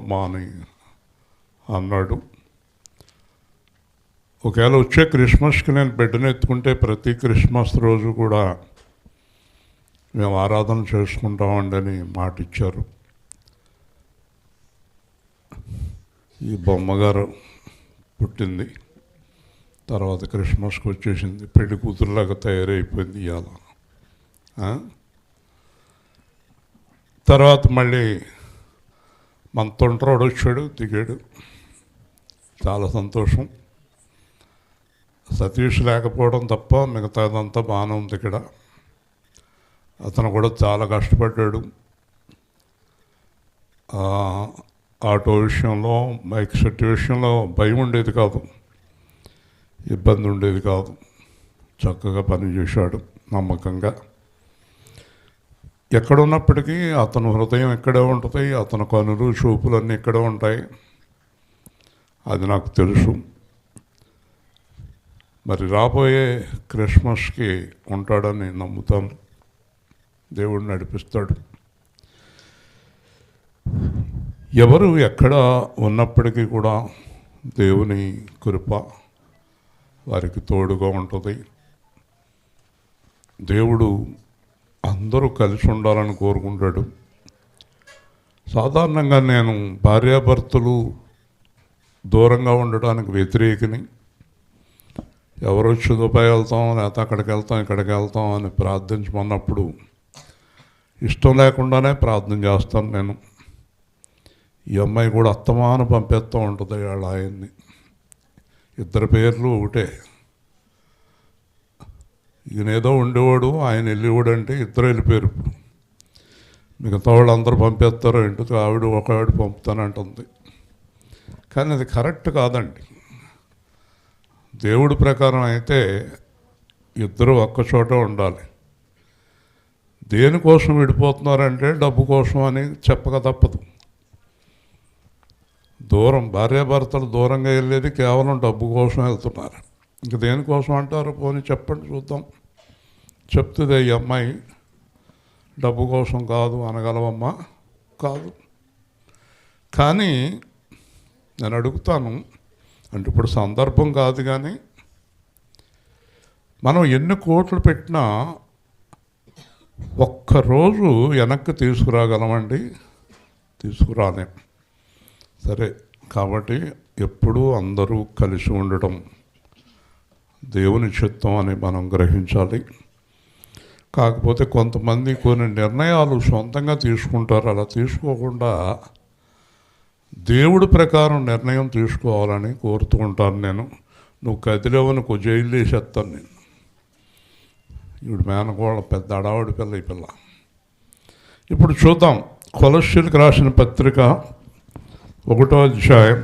ఉండమ్మా అని అన్నాడు. ఒకవేళ వచ్చే క్రిస్మస్కి నేను బిడ్డను ఎత్తుకుంటే ప్రతి క్రిస్మస్ రోజు కూడా మేము ఆరాధన చేసుకుంటామండి అని మాట ఇచ్చారు. ఈ బొమ్మగారు పుట్టింది, తర్వాత క్రిస్మస్కి వచ్చేసింది, పెళ్లి కూతురులాగా తయారైపోయింది ఇవాళ. తర్వాత మళ్ళీ మన తొంటరోడు వచ్చాడు, దిగాడు, చాలా సంతోషం. సతీష్ లేకపోవడం తప్ప మిగతాదంతా బాగానే ఉంది ఇక్కడ. అతను కూడా చాలా కష్టపడ్డాడు. ఆటో విషయంలో, మైక్ సెట్ విషయంలో భయం ఉండేది కాదు, ఇబ్బంది ఉండేది కాదు. చక్కగా పనిచేశాడు నమ్మకంగా. ఎక్కడున్నప్పటికీ అతను హృదయం ఇక్కడే ఉంటుంది, అతని కనులు చూపులన్నీ ఇక్కడే ఉంటాయి. అది నాకు తెలుసు. మరి రాబోయే క్రిస్మస్కి ఉంటాడని నమ్ముతాను. దేవుడు నడిపిస్తాడు. ఎవరు ఎక్కడ ఉన్నప్పటికీ కూడా దేవుని కృప వారికి తోడుగా ఉంటుంది. దేవుడు అందరూ కలిసి ఉండాలని కోరుకుంటాడు. సాధారణంగా నేను భార్యాభర్తలు దూరంగా ఉండడానికి వ్యతిరేకిని. ఎవరు వచ్చి దుబాయ్ వెళ్తాం, లేకపోతే అక్కడికి వెళ్తాం, ఇక్కడికి వెళ్తాం అని ప్రార్థించమన్నప్పుడు ఇష్టం లేకుండానే ప్రార్థన చేస్తాను నేను. ఈ అమ్మాయి కూడా అత్తమాను పంపేస్తూ ఉంటుంది వాళ్ళ ఆయన్ని. ఇద్దరు పేర్లు ఒకటే. ఈయనేదో ఉండేవాడు, ఆయన వెళ్ళేవాడు అంటే ఇద్దరు వెళ్ళిపోయారు. మిగతా వాళ్ళు అందరూ పంపేస్తారో ఇంటితో ఆవిడ ఒకవాడు పంపుతానంటుంది. కానీ అది కరెక్ట్ కాదండి. దేవుడి ప్రకారం అయితే ఇద్దరు ఒక్కచోట ఉండాలి. దేనికోసం విడిపోతున్నారంటే డబ్బు కోసం అని చెప్పక తప్పదు. దూరం భార్యాభర్తలు దూరంగా వెళ్ళేది కేవలం డబ్బు కోసం వెళ్తున్నారు. ఇంక దేనికోసం అంటారు? పోనీ చెప్పండి చూద్దాం. చెప్తుంది ఈ అమ్మాయి, డబ్బు కోసం కాదు అనగలవమ్మా? కాదు. కానీ నేను అడుగుతాను, అంటే ఇప్పుడు సందర్భం కాదు, కానీ మనం ఎన్ని కోట్లు పెట్టినా ఒక్కరోజు వెనక్కి తీసుకురాగలమండి? తీసుకురాలేం. సరే, కాబట్టి ఎప్పుడూ అందరూ కలిసి ఉండటం దేవుని చిత్తం అని మనం గ్రహించాలి. కాకపోతే కొంతమంది కొన్ని నిర్ణయాలు సొంతంగా తీసుకుంటారు. అలా తీసుకోకుండా దేవుడి ప్రకారం నిర్ణయం తీసుకోవాలని కోరుతూ ఉంటాను నేను. నువ్వు కదిలేవనుకో జైలు వేసేస్తాను నేను. ఇప్పుడు మేనకోళ్ళ పెద్ద అడావుడి పిల్ల ఈ పిల్ల. ఇప్పుడు చూద్దాం. కొలస్సీలకు రాసిన పత్రిక 1వ అధ్యాయం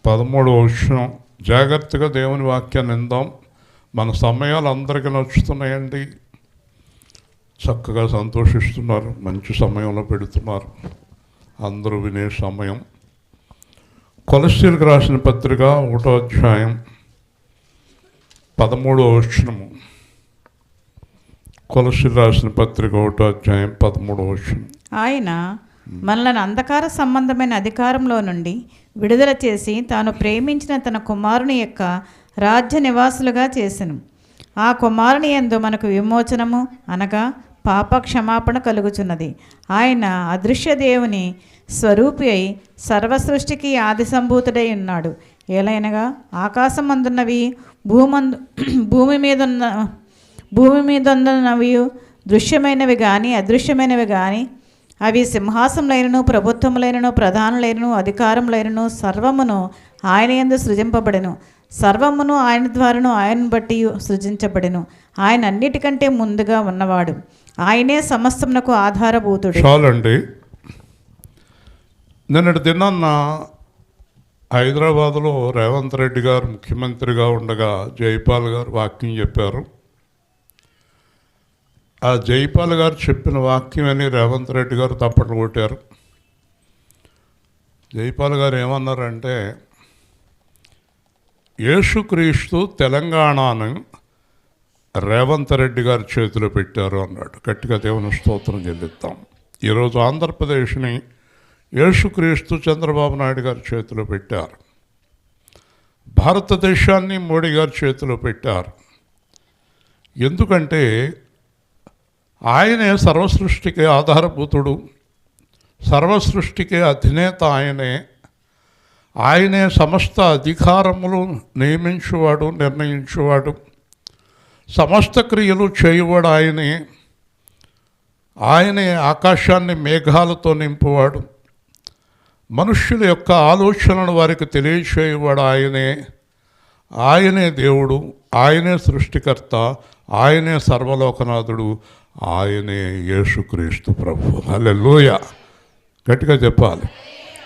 13వ వచనం. జాగ్రత్తగా దేవుని వాక్యాన్ని విందాం. మన సమయాలు అందరికీ నచ్చుతున్నాయండి. చక్కగా సంతోషిస్తున్నారు, మంచి సమయంలో పెడుతున్నారు. అందరూ వినే సమయం. కొలస్సీలకు రాసిన పత్రిక 1వ అధ్యాయం 13వ వచనము. కొలస్సీలకు రాసిన పత్రిక 1వ అధ్యాయం 13వ వచనం. ఆయన మనలను అంధకార సంబంధమైన అధికారంలో నుండి విడుదల చేసి తాను ప్రేమించిన తన కుమారుని యొక్క రాజ్య నివాసులుగా చేసెను. ఆ కుమారుని యందు మనకు విమోచనము అనగా పాప క్షమాపణ కలుగుచున్నది. ఆయన అదృశ్య దేవుని స్వరూపి అయి సర్వసృష్టికి ఆది సంభూతుడై ఉన్నాడు. ఏలైనగా ఆకాశమందున్నవి భూమి మీద ఉన్నవి దృశ్యమైనవి కానీ అదృశ్యమైనవి కానీ, అవి సింహాసములైనను ప్రభుత్వములైనను ప్రధానులైనను అధికారములైనను సర్వమును ఆయన యందు సృజింపబడెను. సర్వమును ఆయన ద్వారాను ఆయనను బట్టి సృజించబడెను. ఆయన అన్నిటికంటే ముందుగా ఉన్నవాడు. ఆయనే సమస్తమునకు ఆధారభూతుడు. చాలండి. నిన్నటి దినాన్న హైదరాబాదులో రేవంత్ రెడ్డి గారు ముఖ్యమంత్రిగా ఉండగా జైపాల్ గారు వాక్యం చెప్పారు. ఆ జైపాల్ గారు చెప్పిన వాక్యం అని రేవంత్ రెడ్డి గారు తప్పట్లు కొట్టారు. జైపాల్ గారు ఏమన్నారంటే, యేసుక్రీస్తు తెలంగాణను రేవంత్ రెడ్డి గారి చేతిలో పెట్టారు అన్నాడు. గట్టిగా దేవుని స్తోత్రం చెల్లిద్దాం. ఈరోజు ఆంధ్రప్రదేశ్ని యేసుక్రీస్తు చంద్రబాబు నాయుడు గారి చేతిలో పెట్టారు. భారతదేశాన్ని మోడీ గారి చేతిలో పెట్టారు. ఎందుకంటే ఆయనే సర్వసృష్టికి ఆధారభూతుడు, సర్వసృష్టికి అధినేత ఆయనే సమస్త అధికారములు నియమించువాడు, నిర్ణయించువాడు, సమస్త క్రియలు చేయువాడు ఆయనే ఆకాశాన్ని మేఘాలతో నింపువాడు, మనుష్యుల యొక్క ఆలోచనలు వారికి తెలియచేయువాడు ఆయనే దేవుడు, ఆయనే సృష్టికర్త, ఆయనే సర్వలోకనాథుడు, ఆయనే యేసుక్రీస్తు ప్రభు. హల్లెలూయా, గట్టిగా చెప్పాలి.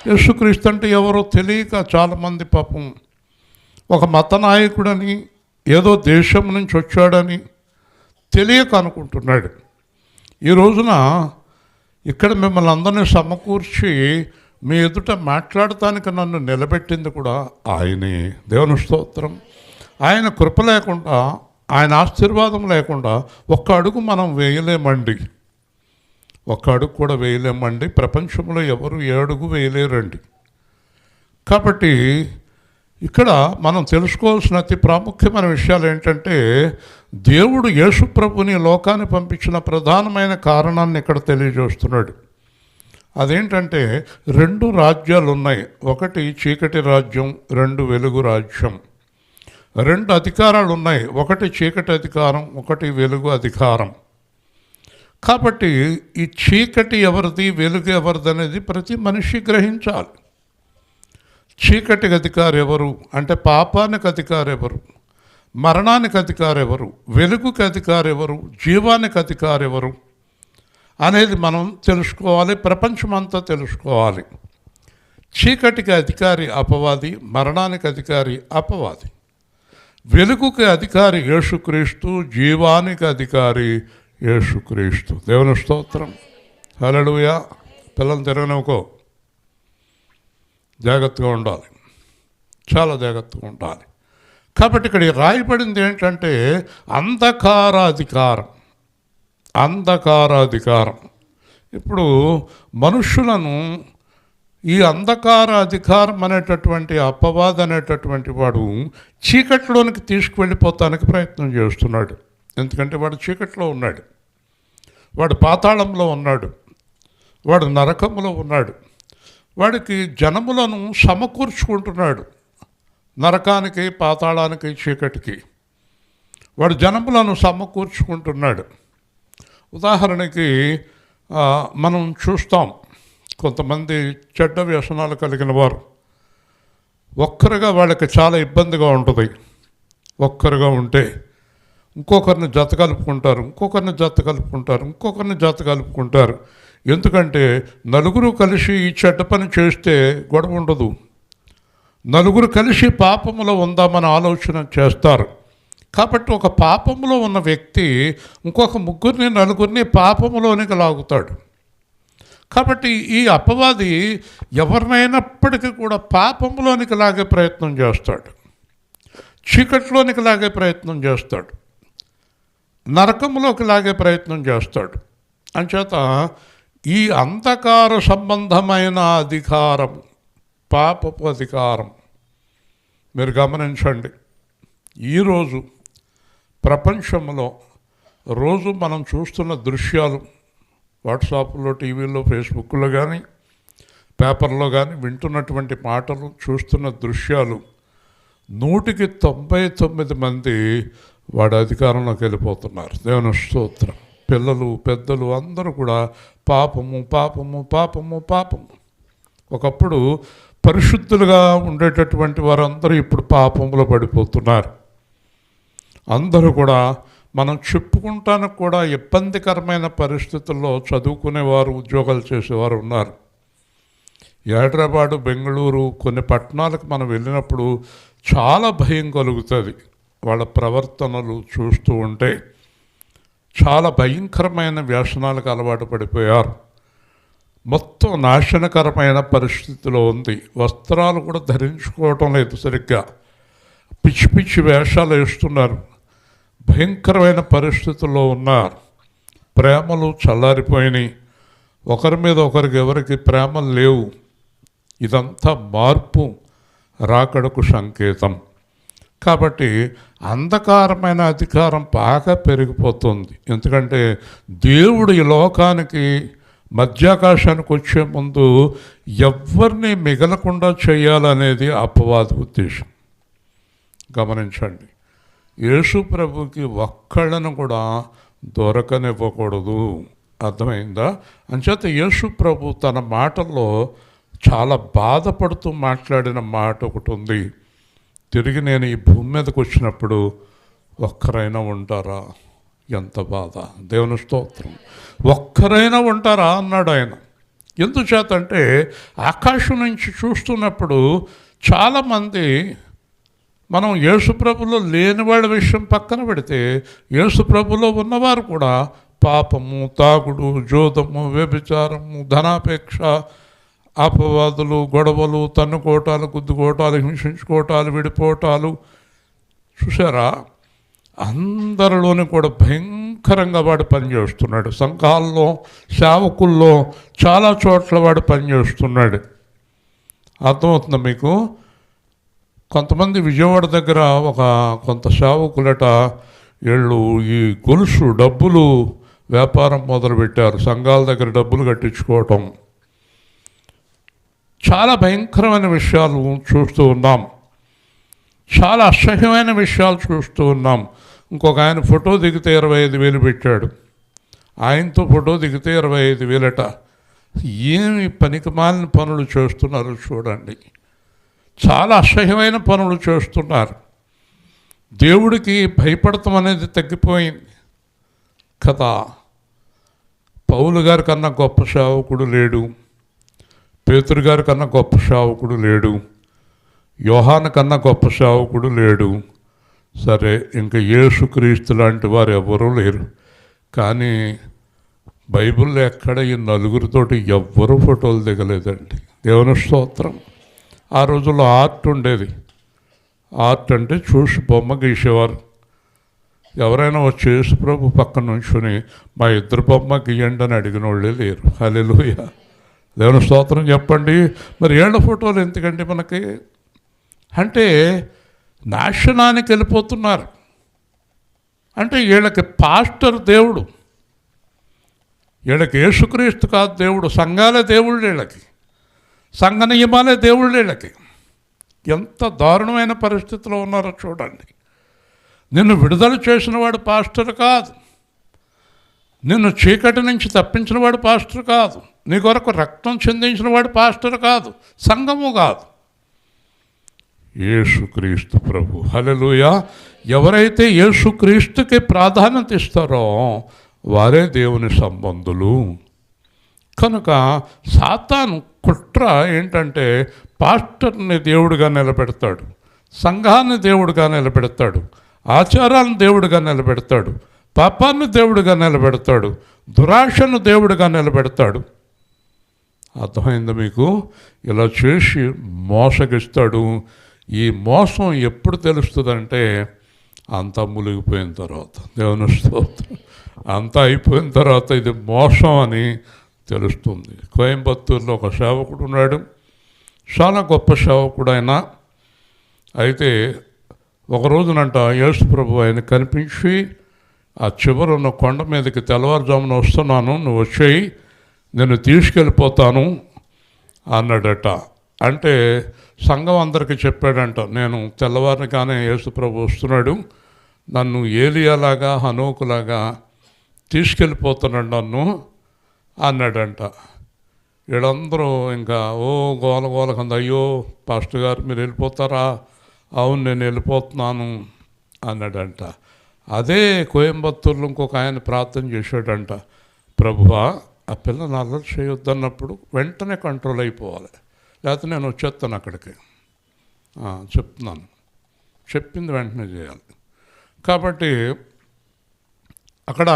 యేసుక్రీస్తు అంటే ఎవరో తెలియక చాలామంది పాపం ఒక మత నాయకుడని, ఏదో దేశం నుంచి వచ్చాడని తెలియక అనుకుంటున్నాడు. ఈ రోజున ఇక్కడ మిమ్మల్ని అందరినీ సమకూర్చి మీ ఎదుట మాట్లాడటానికి నన్ను నిలబెట్టింది కూడా ఆయనే. దేవుని స్తోత్రం. ఆయన కృప లేకుండా, ఆయన ఆశీర్వాదం లేకుండా ఒక్క అడుగు మనం వేయలేమండి. ఒక్క అడుగు కూడా వేయలేమండి. ప్రపంచంలో ఎవరు ఏ అడుగు వేయలేరండి. కాబట్టి ఇక్కడ మనం తెలుసుకోవాల్సిన అతి ప్రాముఖ్యమైన విషయాలు ఏంటంటే, దేవుడు యేసు ప్రభుని లోకాన్ని పంపించిన ప్రధానమైన కారణాన్ని ఇక్కడ తెలియజేస్తున్నాడు. అదేంటంటే 2 రాజ్యాలు ఉన్నాయి. ఒకటి చీకటి రాజ్యం, 2 వెలుగు రాజ్యం. 2 అధికారాలు ఉన్నాయి. ఒకటి చీకటి అధికారం, ఒకటి వెలుగు అధికారం. కాబట్టి ఈ చీకటి ఎవరిది, వెలుగు ఎవరిది అనేది ప్రతి మనిషి గ్రహించాలి. చీకటికి అధికారి ఎవరు అంటే పాపానికి అధికారి ఎవరు, మరణానికి అధికారి ఎవరు, వెలుగుకి అధికారి ఎవరు, జీవానికి అధికారి ఎవరు అనేది మనం తెలుసుకోవాలి. ప్రపంచమంతా తెలుసుకోవాలి. చీకటికి అధికారి అపవాది, మరణానికి అధికారి అపవాది. వెలుగుకి అధికారి యేసుక్రీస్తు, జీవానికి అధికారి యేసుక్రీస్తు. దేవుని స్తోత్రం. హల్లెలూయా. పిల్లలు తిరగనివ్వకో, జాగ్రత్తగా ఉండాలి, చాలా జాగ్రత్తగా ఉండాలి. కాబట్టి ఇక్కడ రాయబడింది ఏంటంటే అంధకారాధికారం. ఇప్పుడు మనుషులను ఈ అంధకార అధికారం అనేటటువంటి అపవాది అనేటటువంటి వాడు చీకట్లోనికి తీసుకువెళ్ళిపోతానికి ప్రయత్నం చేస్తున్నాడు. ఎందుకంటే వాడు చీకట్లో ఉన్నాడు, వాడు పాతాళంలో ఉన్నాడు, వాడు నరకంలో ఉన్నాడు. వాడికి జనములను సమకూర్చుకుంటున్నాడు. నరకానికి, పాతాళానికి, చీకటికి వాడు జనములను సమకూర్చుకుంటున్నాడు. ఉదాహరణకి మనం చూస్తాం, కొంతమంది చెడ్డ వ్యసనాలు కలిగిన వారు ఒక్కరుగా వాళ్ళకి చాలా ఇబ్బందిగా ఉంటుంది. ఒక్కరుగా ఉంటే ఇంకొకరిని జత కలుపుకుంటారు. ఎందుకంటే నలుగురు కలిసి ఈ చెడ్డ పని చేస్తే గొడవ ఉండదు. నలుగురు కలిసి పాపములో ఉందామని ఆలోచన చేస్తారు. కాబట్టి ఒక పాపములో ఉన్న వ్యక్తి ఇంకొక ముగ్గురిని, నలుగురిని పాపములోనికి లాగుతాడు. కాబట్టి ఈ అపవాది ఎవరినైనప్పటికీ కూడా పాపంలోనికి లాగే ప్రయత్నం చేస్తాడు, చీకట్లోనికి లాగే ప్రయత్నం చేస్తాడు, నరకంలోకి లాగే ప్రయత్నం చేస్తాడు. అంచేత ఈ అంధకార సంబంధమైన అధికారం, పాపపు అధికారం మీరు గమనించండి. ఈరోజు ప్రపంచంలో రోజు మనం చూస్తున్న దృశ్యాలు, వాట్సాప్లో, టీవీలో, ఫేస్బుక్లో కానీ, పేపర్లో కానీ వింటున్నటువంటి మాటలు, చూస్తున్న దృశ్యాలు 100కి 99 మంది వాడి అధికారంలోకి వెళ్ళిపోతున్నారు. దేవుని స్తోత్రం. పిల్లలు, పెద్దలు అందరూ కూడా పాపము. ఒకప్పుడు పరిశుద్ధులుగా ఉండేటటువంటి వారందరూ ఇప్పుడు పాపంలో పడిపోతున్నారు. అందరూ కూడా మనం చెప్పుకుంటానికి కూడా ఇబ్బందికరమైన పరిస్థితుల్లో చదువుకునేవారు, ఉద్యోగాలు చేసేవారు ఉన్నారు. హైదరాబాదు, బెంగళూరు, కొన్ని పట్టణాలకు మనం వెళ్ళినప్పుడు చాలా భయం కలుగుతుంది. వాళ్ళ ప్రవర్తనలు చూస్తూ ఉంటే చాలా భయంకరమైన వ్యసనాలకు అలవాటు పడిపోయారు. మొత్తం నాశనకరమైన పరిస్థితిలో ఉంది. వస్త్రాలు కూడా ధరించుకోవటం లేదు సరిగ్గా, పిచ్చి వేషాలు వేస్తున్నారు. భయంకరమైన పరిస్థితుల్లో ఉన్నారు. ప్రేమలు చల్లారిపోయినాయి. ఒకరి మీద ఒకరికి ఎవరికి ప్రేమలు లేవు. ఇదంతా మార్పు రాకడకు సంకేతం. కాబట్టి అంధకారమైన అధికారం బాగా పెరిగిపోతుంది. ఎందుకంటే దేవుడు ఈ లోకానికి మధ్యాకాశానికి వచ్చే ముందు ఎవరిని మిగలకుండా చేయాలనేది అపవాది ఉద్దేశం. గమనించండి, యేసు ప్రభుకి ఒక్కళ్ళను కూడా దొరకనివ్వకూడదు. అర్థమైందా? అంచేత యేసు ప్రభు తన మాటల్లో చాలా బాధపడుతూ మాట్లాడిన మాట ఒకటి ఉంది. తిరిగి నేను ఈ భూమి మీదకి వచ్చినప్పుడు ఒక్కరైనా ఉంటారా? ఎంత బాధ! దేవుని స్తోత్రం. ఒక్కరైనా ఉంటారా అన్నాడు ఆయన. ఎందుచేతంటే ఆకాశం నుంచి చూస్తున్నప్పుడు చాలామంది, మనం యేసుప్రభులో లేని వాళ్ళ విషయం పక్కన పెడితే యేసుప్రభులో ఉన్నవారు కూడా పాపము, తాగుడు, జోదము, వ్యభిచారము, ధనాపేక్ష, అపవాదులు, గొడవలు, తన్నుకోటాలు, గుద్దుకోటాలు, హింసించుకోటాలు, విడిపోటాలు, చూసారా? అందరిలోని కూడా భయంకరంగా వాడు పనిచేస్తున్నాడు. సంఘాల్లో, సేవకుల్లో చాలా చోట్ల వాడు పనిచేస్తున్నాడు. అర్థమవుతుందా మీకు? కొంతమంది విజయవాడ దగ్గర కొంత సేవకులట వీళ్ళు ఈ గొలుసు డబ్బులు వ్యాపారం మొదలుపెట్టారు. సంఘాల దగ్గర డబ్బులు కట్టించుకోవటం. చాలా భయంకరమైన విషయాలు చూస్తూ ఉన్నాం. చాలా అసహ్యమైన విషయాలు చూస్తూ ఉన్నాం. ఇంకొక ఆయన ఫోటో దిగితే 25,000 పెట్టాడు. ఆయనతో ఫోటో దిగితే 25,000 ఏమి పనికిమాలిన పనులు చేస్తున్నారు చూడండి. చాలా అసహ్యమైన పనులు చేస్తున్నారు. దేవుడికి భయపడటం అనేది తగ్గిపోయింది కదా. పౌలు గారి కన్నా గొప్ప సేవకుడు లేడు. పేతురు గారి కన్నా గొప్ప సేవకుడు లేడు. యోహాను కన్నా గొప్ప సేవకుడు లేడు. సరే, ఇంకా యేసుక్రీస్తు లాంటి వారు ఎవరూ లేరు. కానీ బైబిల్లో ఎక్కడ ఈ నలుగురితోటి ఎవ్వరూ ఫోటోలు దిగలేదండి. దేవుని స్తోత్రం. ఆ రోజుల్లో ఆర్ట్ ఉండేది. ఆర్ట్ అంటే చూసి బొమ్మ గీసేవారు. ఎవరైనా వచ్చి యేసు ప్రభు పక్కన నుంచుని మా ఇద్దరు బొమ్మ గీయండి అని అడిగిన వాళ్ళే లేరు. హల్లెలూయా. దేవుని స్తోత్రం చెప్పండి. మరి ఏళ్ళ ఫోటోలు ఎందుకండి మనకి? అంటే నాశనానికి వెళ్ళిపోతున్నారు. అంటే వీళ్ళకి పాస్టర్ దేవుడు, వీళ్ళకి యేసుక్రీస్తు కాదు దేవుడు. సంఘాలే దేవుళ్ళు వీళ్ళకి, సంఘ నియమాలే దేవుళ్ళు వీళ్ళకి. ఎంత దారుణమైన పరిస్థితిలో ఉన్నారో చూడండి. నిన్ను విడుదల చేసిన వాడు పాస్టర్ కాదు. నిన్ను చీకటి నుంచి తప్పించిన వాడు పాస్టర్ కాదు. నీ కొరకు రక్తం చెందించిన వాడు పాస్టర్ కాదు, సంఘము కాదు, యేసుక్రీస్తు ప్రభు. హల్లెలూయా. ఎవరైతే యేసుక్రీస్తుకి ప్రాధాన్యత ఇస్తారో వారే దేవుని సంబంధులు. కనుక సాతాను కుట్ర ఏంటంటే పాస్టర్ని దేవుడిగా నిలబెడతాడు, సంఘాన్ని దేవుడిగా నిలబెడతాడు, ఆచారాలను దేవుడిగా నిలబెడతాడు, పాపాన్ని దేవుడిగా నిలబెడతాడు, దురాశను దేవుడిగా నిలబెడతాడు. అర్థమైంది మీకు? ఇలా చేసి మోసగిస్తాడు. ఈ మోసం ఎప్పుడు తెలుస్తుందంటే అంతా మునిగిపోయిన తర్వాత. దేవుని స్తోత్రం. అంతా అయిపోయిన తర్వాత ఇది మోసం అని తెలుస్తుంది. కోయంబత్తూరులో ఒక సేవకుడు ఉన్నాడు, చాలా గొప్ప సేవకుడు ఆయన. అయితే ఒకరోజునంట యేసు ప్రభు ఆయన కనిపించి ఆ చివరున్న కొండ మీదకి తెల్లవారుజామున వస్తున్నాను, నువ్వు వచ్చేయి, నేను తీసుకెళ్ళిపోతాను అన్నాడట. అంటే సంఘం అందరికీ చెప్పాడంట, నేను తెల్లవారిగానే యేసు ప్రభు వస్తున్నాడు, నన్ను ఏలియాలాగా హనోకులాగా తీసుకెళ్ళిపోతున్నాడు నన్ను అన్నాడంట. వీళ్ళందరూ ఇంకా గోల కింద, అయ్యో పాస్టర్ గారు మీరు వెళ్ళిపోతారా? అవును నేను వెళ్ళిపోతున్నాను అన్నాడంట. అదే కోయంబత్తూరులో ఇంకొక ఆయన ప్రార్థన చేశాడంట, ప్రభువా ఆ పిల్లని అల్లరి చేయొద్దన్నప్పుడు వెంటనే కంట్రోల్ అయిపోవాలి, లేకపోతే నేను వచ్చేస్తాను అక్కడికి. చెప్తున్నాను, చెప్పింది వెంటనే చేయాలి. కాబట్టి అక్కడ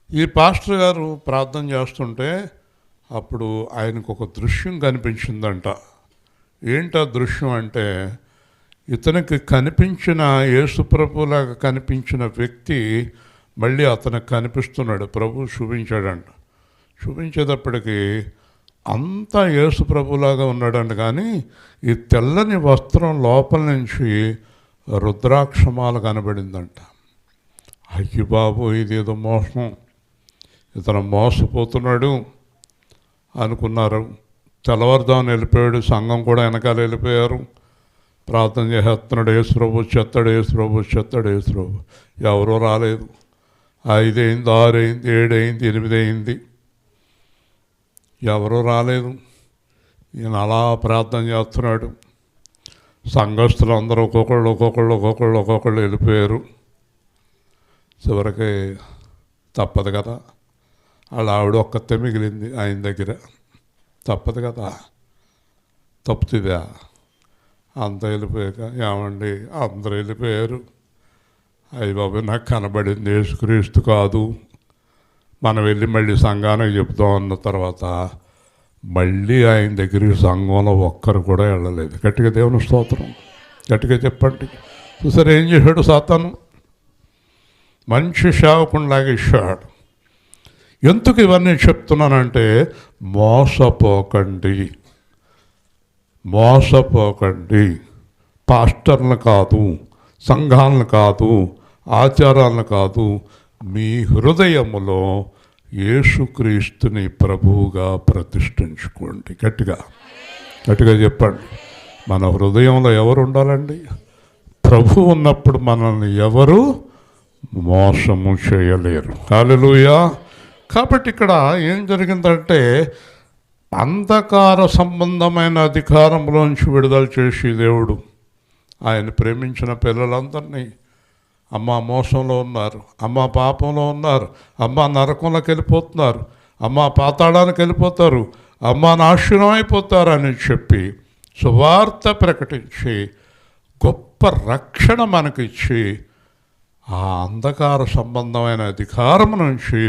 ఈ పాస్టర్ గారు ప్రార్థన చేస్తుంటే అప్పుడు ఆయనకు ఒక దృశ్యం కనిపించిందంట. ఏంటా దృశ్యం అంటే, ఇతనికి కనిపించిన యేసుప్రభులాగా కనిపించిన వ్యక్తి మళ్ళీ అతనికి కనిపిస్తున్నాడు. ప్రభు చూపించాడంట. చూపించేటప్పటికి అంతా యేసు ప్రభులాగా ఉన్నాడండి. కానీ ఈ తెల్లని వస్త్రం లోపల నుంచి రుద్రాక్షమాల కనబడిందంట. అయ్యి బాబు, ఇదేదో మోసం, ఇతను మోసపోతున్నాడు అనుకున్నారు. తెల్లవారుదామని వెళ్ళిపోయాడు. సంఘం కూడా వెనకాల వెళ్ళిపోయారు. ప్రార్థన చేస్తున్నాడు, యేసుప్రభు వచ్చేస్తాడు, యేసుప్రభు వచ్చేస్తాడు, యేసుప్రభు. ఎవరూ రాలేదు. 5 అయింది, 6 అయింది, 7 అయింది, 8 అయింది, ఎవరూ రాలేదు. ఈయన అలా ప్రార్థన చేస్తున్నాడు. సంఘస్థులు అందరూ ఒక్కొక్కళ్ళు వెళ్ళిపోయారు. చివరికి తప్పదు కదా, వాళ్ళ ఆవిడ ఒక్కతే మిగిలింది ఆయన దగ్గర. తప్పదు కదా, తప్పుతుందా? అంత వెళ్ళిపోయాక, ఏమండి అందరూ వెళ్ళిపోయారు, అయ్యి బాబు నాకు కనబడింది యేసుక్రీస్తు కాదు, మనం వెళ్ళి మళ్ళీ సంఘానికి చెప్తాం అన్న తర్వాత మళ్ళీ ఆయన దగ్గరికి సంఘంలో ఒక్కరు కూడా వెళ్ళలేదు. గట్టిగా దేవుని స్తోత్రం, గట్టిగా చెప్పండి. చూసారు ఏం చేశాడు సాతాను? మంచి సేవకునిలాగా ఇచ్చాడు. ఎందుకు ఇవన్నీ చెప్తున్నానంటే, మోసపోకండి, మోసపోకండి. పాస్టర్లను కాదు, సంఘాలను కాదు, ఆచారాలను కాదు, మీ హృదయములో యేసుక్రీస్తుని ప్రభువుగా ప్రతిష్ఠించుకోండి. గట్టిగా గట్టిగా చెప్పండి. మన హృదయంలో ఎవరు ఉండాలండి? ప్రభు ఉన్నప్పుడు మనల్ని ఎవరు మోసము చేయలేరు. హల్లెలూయా. కాబట్టి ఇక్కడ ఏం జరిగిందంటే, అంధకార సంబంధమైన అధికారంలోంచి విడుదల చేసి దేవుడు ఆయన ప్రేమించిన పిల్లలందరినీ, అమ్మ మోసంలో ఉన్నారు, అమ్మ పాపంలో ఉన్నారు, అమ్మ నరకంలోకి వెళ్ళిపోతున్నారు, అమ్మ పాతాళానికి వెళ్ళిపోతారు, అమ్మ నాశనం అయిపోతారు అని చెప్పి సువార్త ప్రకటించి గొప్ప రక్షణ మనకిచ్చి ఆ అంధకార సంబంధమైన అధికారం నుంచి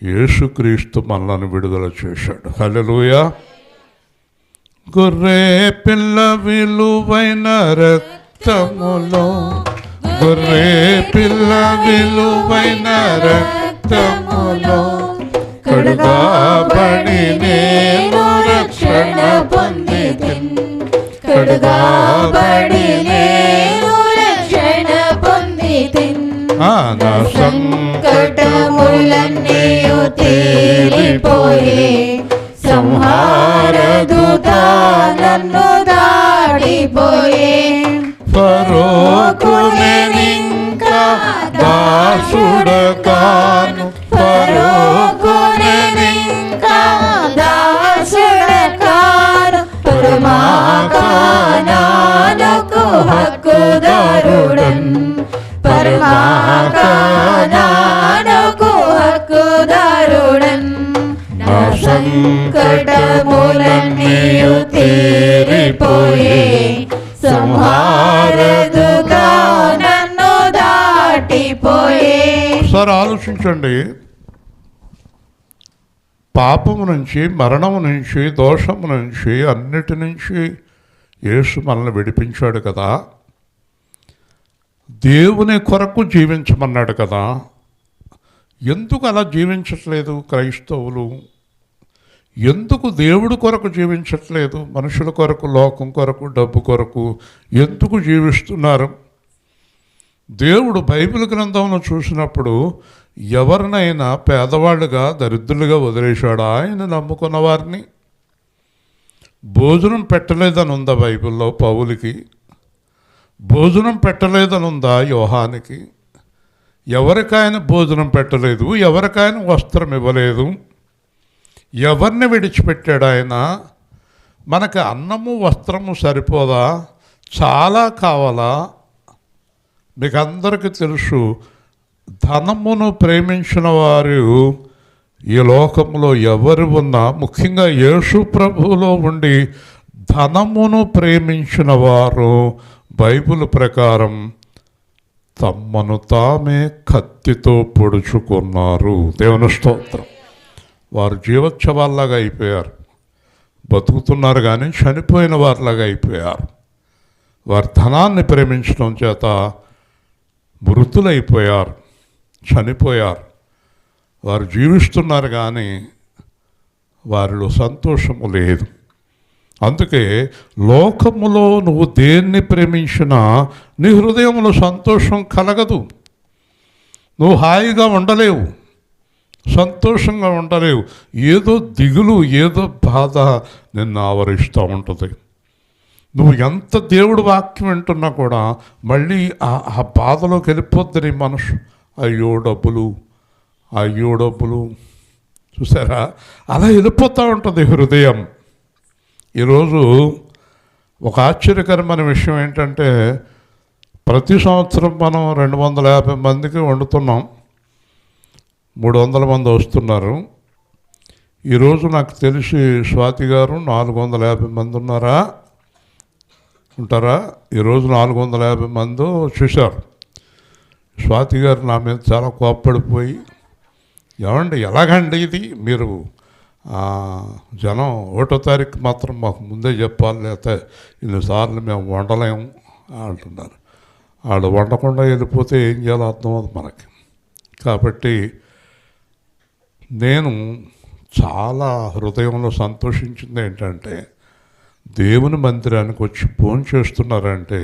యేసుక్రీస్తు మనలను విడుదల చేశాడు. హల్లెలూయా. గొర్రె పిల్ల విలువైన రక్తములో, గొర్రె పిల్ల విలువైన రక్తములో కడుగాబడి నేను రక్షణ పొందితిని, కడుగాబడి నేను రక్షణ పొందితిని. నా సంకటములన్నీయు తీరిపోయే, సంహార దూత నన్ను దాటిపోయే. ఫరోకు నేనింకా దాసుడకాను, ఫరోకు నేనింకా దాసుడకాను, పరమాకానాలకు హక్కుదారుడన్, పరమాకానాలకు హక్కుదారుడన్. నా సంకటములన్నీయు తీరిపోయే, సంహారదుత నన్ను దాటిపోయే. ఒకసారి ఆలోచించండి. పాపము నుంచి, మరణము నుంచి, దోషము నుంచి, అన్నిటి నుంచి యేసు మనల్ని విడిపించాడు కదా. దేవుని కొరకు జీవించమన్నాడు కదా. ఎందుకు అలా జీవించట్లేదు క్రైస్తవులు? ఎందుకు దేవుడి కొరకు జీవించట్లేదు? మనుషుల కొరకు, లోకం కొరకు, డబ్బు కొరకు ఎందుకు జీవిస్తున్నారు? దేవుడు బైబిల్ గ్రంథంలో చూసినప్పుడు ఎవరినైనా పేదవాళ్ళుగా, దరిద్రులుగా వదిలేశాడు. ఆయన నమ్ముకున్న వారిని భోజనం పెట్టలేదని ఉందా బైబిల్లో? పౌలుకి భోజనం పెట్టలేదని ఉందా? యోహానికి. ఎవరికైనా భోజనం పెట్టలేదు, ఎవరికైనా వస్త్రం ఇవ్వలేదు. ఎవరిని విడిచిపెట్టాడు ఆయన? మనకు అన్నము వస్త్రము సరిపోదా? చాలా కావాలా? మీకు అందరికీ తెలుసు, ధనమును ప్రేమించిన వారు ఈ లోకంలో ఎవరు ఉన్నా, ముఖ్యంగా యేసు ప్రభువులో ఉండి ధనమును ప్రేమించిన వారు బైబిల్ ప్రకారం తమ్మను తామే కత్తితో పొడుచుకున్నారు. దేవుని స్తోత్రం. వారు జీవోత్సవాల్లాగా అయిపోయారు. బతుకుతున్నారు కానీ చనిపోయిన వారిలాగా అయిపోయారు. వారి ధనాన్ని ప్రేమించడం చేత మృతులైపోయారు, చనిపోయారు. వారు జీవిస్తున్నారు కానీ వారిలో సంతోషము లేదు. అందుకే లోకములో నువ్వు దేన్ని ప్రేమించినా నీ హృదయంలో సంతోషం కలగదు. నువ్వు హాయిగా ఉండలేవు, సంతోషంగా ఉండలేవు. ఏదో దిగులు, ఏదో బాధ నిన్ను ఆవరిస్తూ ఉంటుంది. నువ్వు ఎంత దేవుడు వాక్యం వింటున్నా కూడా మళ్ళీ ఆ బాధలోకి వెళ్ళిపోద్ది నీ మనసు. అయ్యో డబ్బులు, అయ్యో డబ్బులు, చూసారా, అలా వెళ్ళిపోతూ ఉంటుంది హృదయం. ఈరోజు ఒక ఆశ్చర్యకరమైన విషయం ఏంటంటే, ప్రతి సంవత్సరం మనం 250 మందికి వండుతున్నాం, 300 మంది వస్తున్నారు. ఈరోజు నాకు తెలిసి స్వాతి గారు 450 మంది ఉంటారా? ఈరోజు 450 మంది చూశారు. స్వాతి గారు నా మీద చాలా కోప్పడిపోయి, ఏమండి ఎలాగండి ఇది, మీరు జనం 1వ తారీఖు మాత్రం మాకు ముందే చెప్పాలి, లేకపోతే ఇన్నిసార్లు మేము వండలేము అంటున్నారు. వాళ్ళు వండకుండా వెళ్ళిపోతే ఏం చేయాలో అర్థం అవుతుంది మనకి. కాబట్టి నేను చాలా హృదయంలో సంతోషించింది ఏంటంటే, దేవుని మందిరానికి వచ్చి భోజనం చేస్తున్నారంటే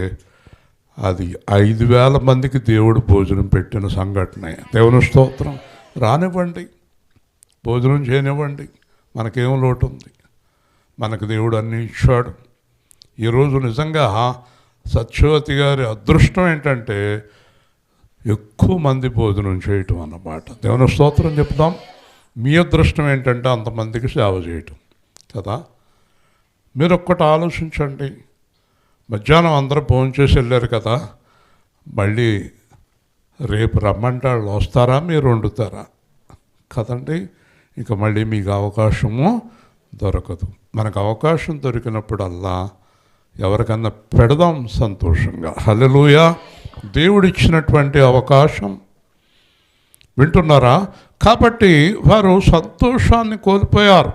అది 5,000 మందికి దేవుడు భోజనం పెట్టిన సంఘటన. దేవుని స్తోత్రం. రానివ్వండి, భోజనం చేయనివ్వండి, మనకేం లోటు ఉంది? మనకు దేవుడు అన్నీ ఇచ్చాడు. ఈరోజు నిజంగా సత్యవతి గారి అదృష్టం ఏంటంటే ఎక్కువ మంది భోజనం చేయటం అన్నమాట. దేవుని స్తోత్రం చెప్తాం. మీ అదృష్టం ఏంటంటే అంతమందికి సేవ చేయటం కదా. మీరు ఒక్కటి ఆలోచించండి, మధ్యాహ్నం అందరూ భోజనం చేసి వెళ్ళారు కదా, మళ్ళీ రేపు రమ్మంటే వాళ్ళు వస్తారా, మీరు వండుతారా? కదండి. ఇక మళ్ళీ మీకు అవకాశము దొరకదు. మనకు అవకాశం దొరికినప్పుడల్లా ఎవరికన్నా పెడదాం సంతోషంగా. హల్లెలూయా. దేవుడిచ్చినటువంటి అవకాశం. వింటున్నారా? కాబట్టి వారు సంతోషాన్ని కోల్పోయారు.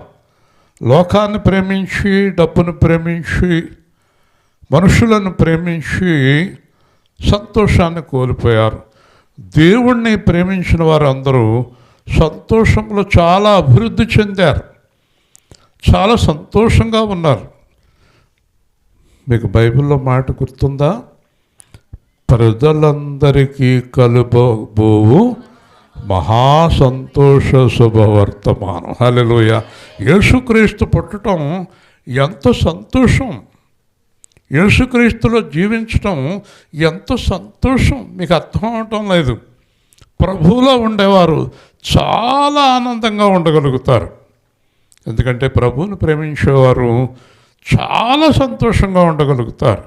లోకాన్ని ప్రేమించి, డబ్బును ప్రేమించి, మనుషులను ప్రేమించి సంతోషాన్ని కోల్పోయారు. దేవుణ్ణి ప్రేమించిన వారందరూ సంతోషంలో చాలా అభివృద్ధి చెందారు, చాలా సంతోషంగా ఉన్నారు. మీకు బైబిల్లో మాట గుర్తుందా? ప్రజలందరికీ కలుపబోవు మహాసంతోష శుభవర్తమానం. హల్లెలూయా. యేసుక్రీస్తు పుట్టడం ఎంత సంతోషం, యేసుక్రీస్తులో జీవించడం ఎంత సంతోషం, మీకు అర్థం అవటం లేదు. ప్రభువులో ఉండేవారు చాలా ఆనందంగా ఉండగలుగుతారు. ఎందుకంటే ప్రభువుని ప్రేమించేవారు చాలా సంతోషంగా ఉండగలుగుతారు.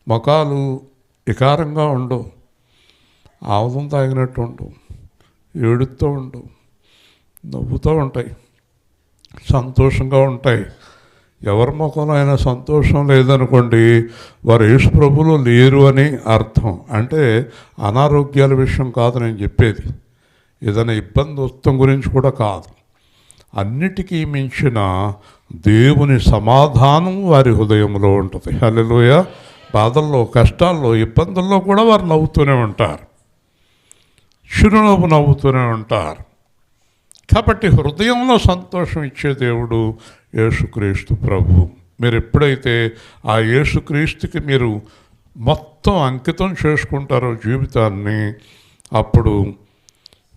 ముఖాలు వికారంగా ఉండవు, ఆవుదం తాగినట్టు ఉండవు, ఏడుస్తూ ఉండవు, నవ్వుతూ ఉంటాయి, సంతోషంగా ఉంటాయి. ఎవరి ముఖంలో అయినా సంతోషం లేదనుకోండి, వారు యేసు ప్రభువులో లేరు అని అర్థం. అంటే అనారోగ్యాల విషయం కాదు నేను చెప్పేది, ఏదైనా ఇబ్బంది వస్తం గురించి కూడా కాదు. అన్నిటికీ మించిన దేవుని సమాధానం వారి హృదయంలో ఉంటుంది. హల్లెలూయా. బాధల్లో, కష్టాల్లో, ఇబ్బందుల్లో కూడా వారు నవ్వుతూనే ఉంటారు, చిరునవ్వు నవ్వుతూనే ఉంటారు. కాబట్టి హృదయంలో సంతోషం ఇచ్చే దేవుడు యేసుక్రీస్తు ప్రభు. మీరు ఎప్పుడైతే ఆ యేసుక్రీస్తుకి మీరు మొత్తం అంకితం చేసుకుంటారో జీవితాన్ని, అప్పుడు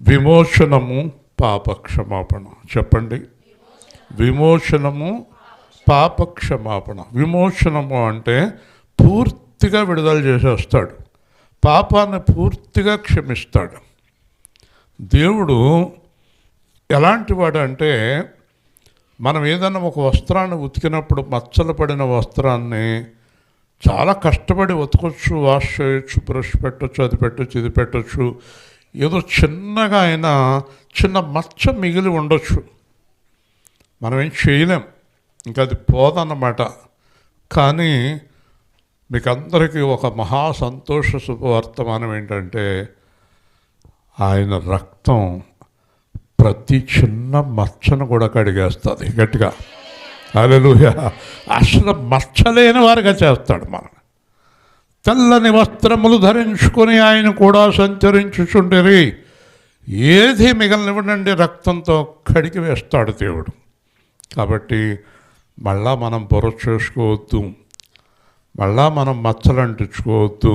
విమోచనము, పాపక్షమాపణ. చెప్పండి, విమోచనము, పాపక్షమాపణ. విమోచనము అంటే పూర్తిగా విడుదల చేసేస్తాడు, పాపాన్ని పూర్తిగా క్షమిస్తాడు. దేవుడు ఎలాంటి వాడు అంటే, మనం ఏదైనా ఒక వస్త్రాన్ని ఉతికినప్పుడు మచ్చలు పడిన వస్త్రాన్ని చాలా కష్టపడి ఉతకొచ్చు, వాష్ చేయొచ్చు, బ్రష్ పెట్టచ్చు, అది పెట్టచ్చు, ఇది పెట్టచ్చు. ఏదో చిన్నగా అయినా చిన్న మచ్చ మిగిలి ఉండొచ్చు, మనం ఏం చేయలేం, ఇంకా అది పోదన్నమాట. కానీ మీకు అందరికీ ఒక మహా సంతోష శుభవర్తమానం ఏంటంటే, ఆయన రక్తం ప్రతి చిన్న మచ్చను కూడా కడిగేస్తుంది గట్టిగా. హల్లెలూయా. అసలు మచ్చలేని వారుగా చేస్తాడు. మనం తెల్లని వస్త్రములు ధరించుకొని ఆయన కూడా సంచరించుచుండిరి, ఏది మిగలనివ్వడండి రక్తంతో కడిగి వేస్తాడు దేవుడు. కాబట్టి మళ్ళా మనం బుర్ర చేసుకోవద్దు, మళ్ళా మనం మచ్చలు అంటించుకోవద్దు.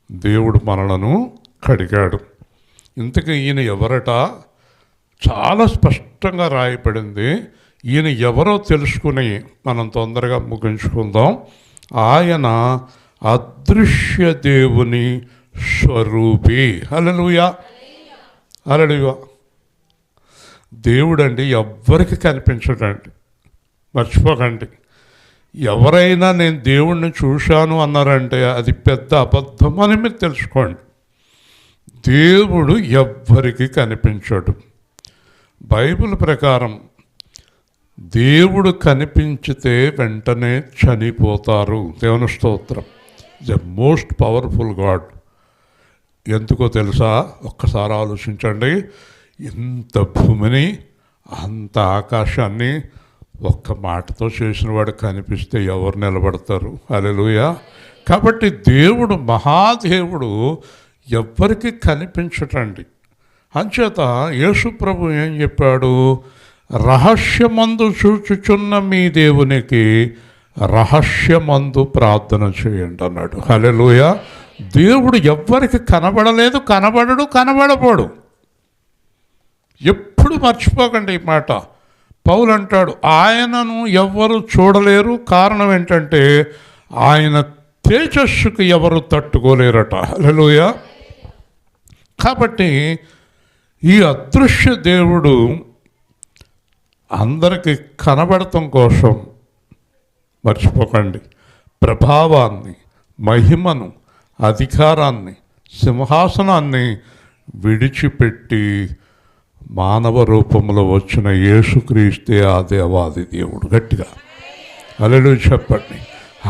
దేవుడు మనలను కడిగాడు. ఇంతకీ ఈయన ఎవరట? చాలా స్పష్టంగా రాయబడింది. ఈయన ఎవరో తెలుసుకుని మనం తొందరగా ముగించుకుందాం. ఆయన అదృశ్య దేవుని స్వరూపి. హల్లెలూయా, హల్లెలూయా. దేవుడండి ఎవ్వరికి కనిపించడండి, మర్చిపోకండి. ఎవరైనా నేను దేవుణ్ణి చూశాను అన్నారంటే అది పెద్ద అబద్ధం అని మీరు తెలుసుకోండి. దేవుడు ఎవ్వరికి కనిపించడు. బైబిల్ ప్రకారం దేవుడు కనిపించితే వెంటనే చనిపోతారు. దేవుని స్తోత్రం. The most powerful God. ఎందుకో తెలుసా? ఒక్కసారి ఆలోచించండి. ఇంత భూమిని, అంత ఆకాశాన్ని ఒక్క మాటతో చేసిన వాడు కనిపిస్తే ఎవరు నిలబడతారు? హల్లెలూయా. కాబట్టి దేవుడు, మహాదేవుడు ఎవ్వరికి కనిపించటండి. అంచేత యేసు ప్రభు ఏం చెప్పాడు? రహస్యమందు చూచుచున్న మీ దేవునికి రహస్యమందు ప్రార్థన చేయండి అన్నాడు. హల్లెలూయా. దేవుడు ఎవ్వరికి కనబడలేదు, కనబడడు, కనబడబోడు. ఎప్పుడు మర్చిపోకండి ఈ మాట. పౌలు అంటాడు, ఆయనను ఎవ్వరు చూడలేరు. కారణం ఏంటంటే ఆయన తేజస్సుకు ఎవరు తట్టుకోలేరట. హల్లెలూయా. కాబట్టి ఈ అదృశ్య దేవుడు అందరికీ కనబడటం కోసం మర్చిపోకండి, ప్రభావాన్ని, మహిమను, అధికారాన్ని, సింహాసనాన్ని విడిచిపెట్టి మానవ రూపంలో వచ్చిన యేసుక్రీస్తే ఆ దేవాది దేవుడు. గట్టిగా హల్లెలూయా చెప్పండి.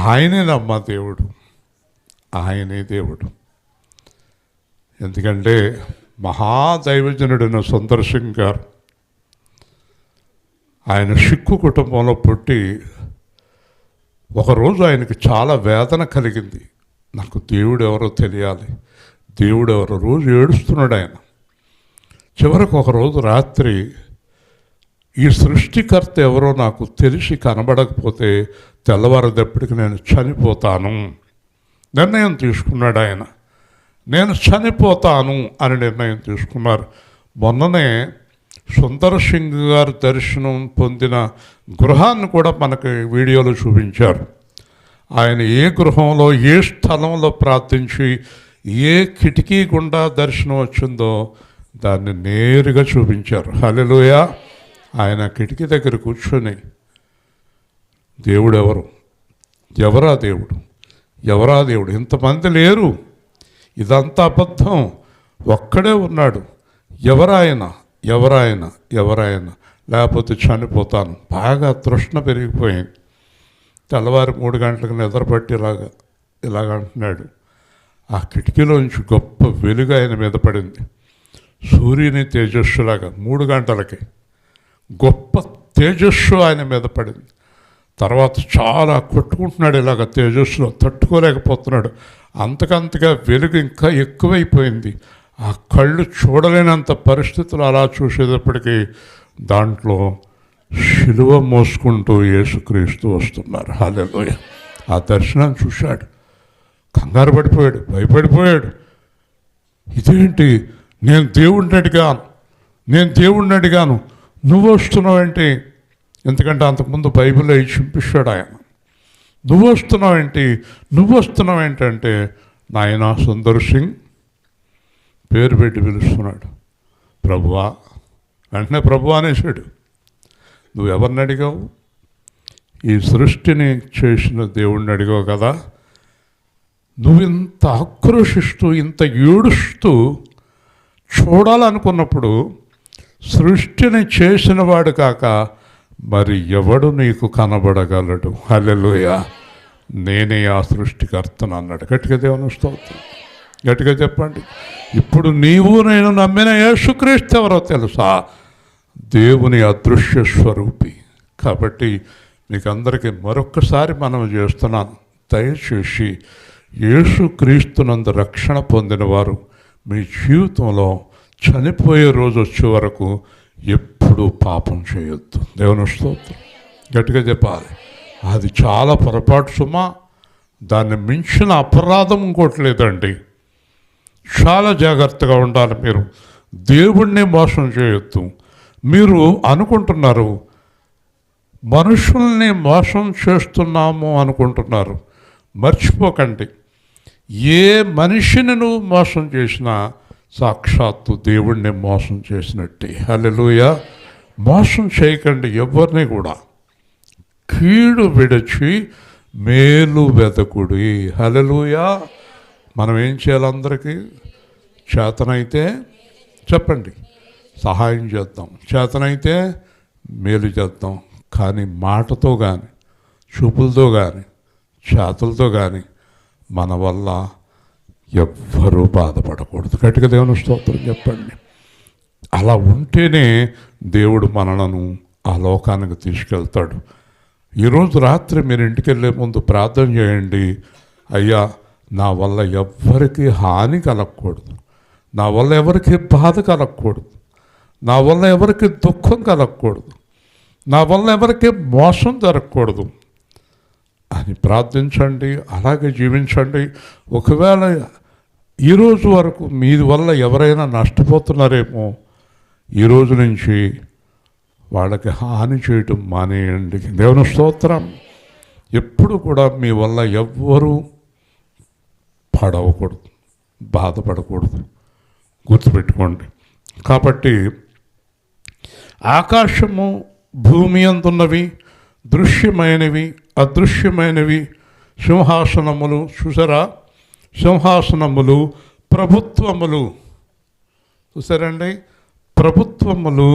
ఆయనే నమ్మ దేవుడు, ఆయనే దేవుడు. ఎందుకంటే మహాదైవజనుడైన సుందర్ సింగ్ గారు ఆయన సిక్కు కుటుంబంలో పుట్టి ఒకరోజు ఆయనకి చాలా వేదన కలిగింది. నాకు దేవుడు ఎవరో తెలియాలి, దేవుడు ఎవరో. రోజు ఏడుస్తున్నాడు ఆయన. చివరికి ఒకరోజు రాత్రి ఈ సృష్టికర్త ఎవరో నాకు తెలిసి కనబడకపోతే తెల్లవారేటప్పటికి నేను చనిపోతాను నిర్ణయం తీసుకున్నాడు ఆయన. నేను చనిపోతాను అని నిర్ణయం తీసుకున్నారు. మొన్ననే సుందర్ సింగ్ గారు దర్శనం పొందిన గృహాన్ని కూడా మనకి వీడియోలో చూపించారు. ఆయన ఏ గృహంలో, ఏ స్థలంలో ప్రార్థించి ఏ కిటికీ గుండా దర్శనం వచ్చిందో దాన్ని నేరుగా చూపించారు. హల్లెలూయా. ఆయన కిటికీ దగ్గర కూర్చొని దేవుడు ఎవరు, ఎవరా దేవుడు, ఎవరా దేవుడు, ఇంతమంది లేరు, ఇదంతా అబద్ధం, ఒక్కడే ఉన్నాడు, ఎవరాయన, ఎవరాయన, ఎవరాయన, లేకపోతే చనిపోతాను. బాగా తృష్ణ పెరిగిపోయింది. తెల్లవారి 3 గంటలకు నిద్రపట్టి ఇలాగ అంటున్నాడు. ఆ కిటికీలోంచి గొప్ప వెలుగు ఆయన మీద పడింది. సూర్యుని తేజస్సులాగా 3 గంటలకి గొప్ప తేజస్సు ఆయన మీద పడింది. తర్వాత చాలా కొట్టుకుంటున్నాడు, ఇలాగ తేజస్సులో తట్టుకోలేకపోతున్నాడు. అంతకంతగా వెలుగు ఇంకా ఎక్కువైపోయింది. ఆ కళ్ళు చూడలేనంత పరిస్థితులు. అలా చూసేటప్పటికీ దాంట్లో శిలువ మోసుకుంటూ యేసుక్రీస్తు వస్తున్నారు. హల్లెలూయా. ఆ దర్శనాన్ని చూశాడు, కంగారు పడిపోయాడు, భయపడిపోయాడు. ఇదేంటి, నేను దేవుణ్ణి అడిగాను, నువ్వు వస్తున్నావేంటి? ఎందుకంటే అంతకుముందు బైబిల్లో చింపిస్తాడు ఆయన. నువ్వు వస్తున్నావేంటంటే నాయనా సుందర్ సింగ్ పేరు పెట్టి పిలుస్తున్నాడు. ప్రభువా, వెంటనే ప్రభువా అనేసాడు. నువ్వు ఎవరిని అడిగావు? ఈ సృష్టిని చేసిన దేవుణ్ణి అడిగావు కదా. నువ్వు ఇంత ఆక్రోషిస్తూ, ఇంత ఏడుస్తూ చూడాలనుకున్నప్పుడు సృష్టిని చేసిన వాడు కాక మరి ఎవడు నీకు కనబడగలడు? హల్లెలూయా. నేనే ఆ సృష్టికర్తను అన్నాడు. గట్టిగా దేవుని స్తోత్రం, గట్టిగా చెప్పండి. ఇప్పుడు నీవు నేను నమ్మిన యేసుక్రీస్తు ఎవరో తెలుసా? దేవుని అదృశ్య స్వరూపి. కాబట్టి మీకు అందరికీ మరొక్కసారి మనం చేస్తున్నాను, దయచేసి యేసుక్రీస్తునందు రక్షణ పొందిన వారు మీ జీవితంలో చనిపోయే రోజు వచ్చే వరకు ఎప్పుడూ పాపం చేయొద్దు. దేవుని స్తోత్రం. గట్టిగా చెప్పాలి. అది చాలా పొరపాటు సుమా. దాన్ని మించిన అపరాధం ఇంకోటి లేదండి. చాలా జాగ్రత్తగా ఉండాలి. మీరు దేవుణ్ణి మోసం చేయొద్దు. మీరు అనుకుంటున్నారు మనుషుల్ని మోసం చేస్తున్నాము అనుకుంటున్నారు. మర్చిపోకండి, ఏ మనిషిని నువ్వు మోసం చేసినా సాక్షాత్తు దేవుణ్ణి మోసం చేసినట్టే. హల్లెలూయా. మోసం చేయకండి ఎవరిని కూడా. కీడు విడిచి మేలు వెదకుడి. హల్లెలూయా. మనం ఏం చేయాలి? అందరికీ చేతనైతే చెప్పండి సహాయం చేద్దాం, చేతనైతే మేలు చేద్దాం. కానీ మాటతో కానీ, చూపులతో కానీ, చేతులతో కానీ మన వల్ల ఎవ్వరూ బాధపడకూడదు. గట్టిగా దేవుని స్తోత్రం చెప్పండి. అలా ఉంటేనే దేవుడు మనలను ఆ లోకానికి తీసుకెళ్తాడు. ఈరోజు రాత్రి మీరు ఇంటికి వెళ్ళే ముందు ప్రార్థన చేయండి. అయ్యా, నా వల్ల ఎవ్వరికి హాని కలగకూడదు, నా వల్ల ఎవరికి బాధ కలగకూడదు, నా వల్ల ఎవరికి దుఃఖం కలగకూడదు, నా వల్ల ఎవరికి మోసం జరగకూడదు అని ప్రార్థించండి. అలాగే జీవించండి. ఒకవేళ ఈరోజు వరకు మీ వల్ల ఎవరైనా నష్టపోతున్నారేమో, ఈరోజు నుంచి వాళ్ళకి హాని చేయటం మానేయండి. దేవుని స్తోత్రం. ఎప్పుడు కూడా మీ వల్ల ఎవ్వరూ పడవకూడదు, బాధపడకూడదు. గుర్తుపెట్టుకోండి. కాబట్టి ఆకాశము భూమి అందున్నవి, దృశ్యమైనవి అదృశ్యమైనవి, సింహాసనములు, చూసారా, సింహాసనములు, ప్రభుత్వములు, చూసారండి, ప్రభుత్వములు,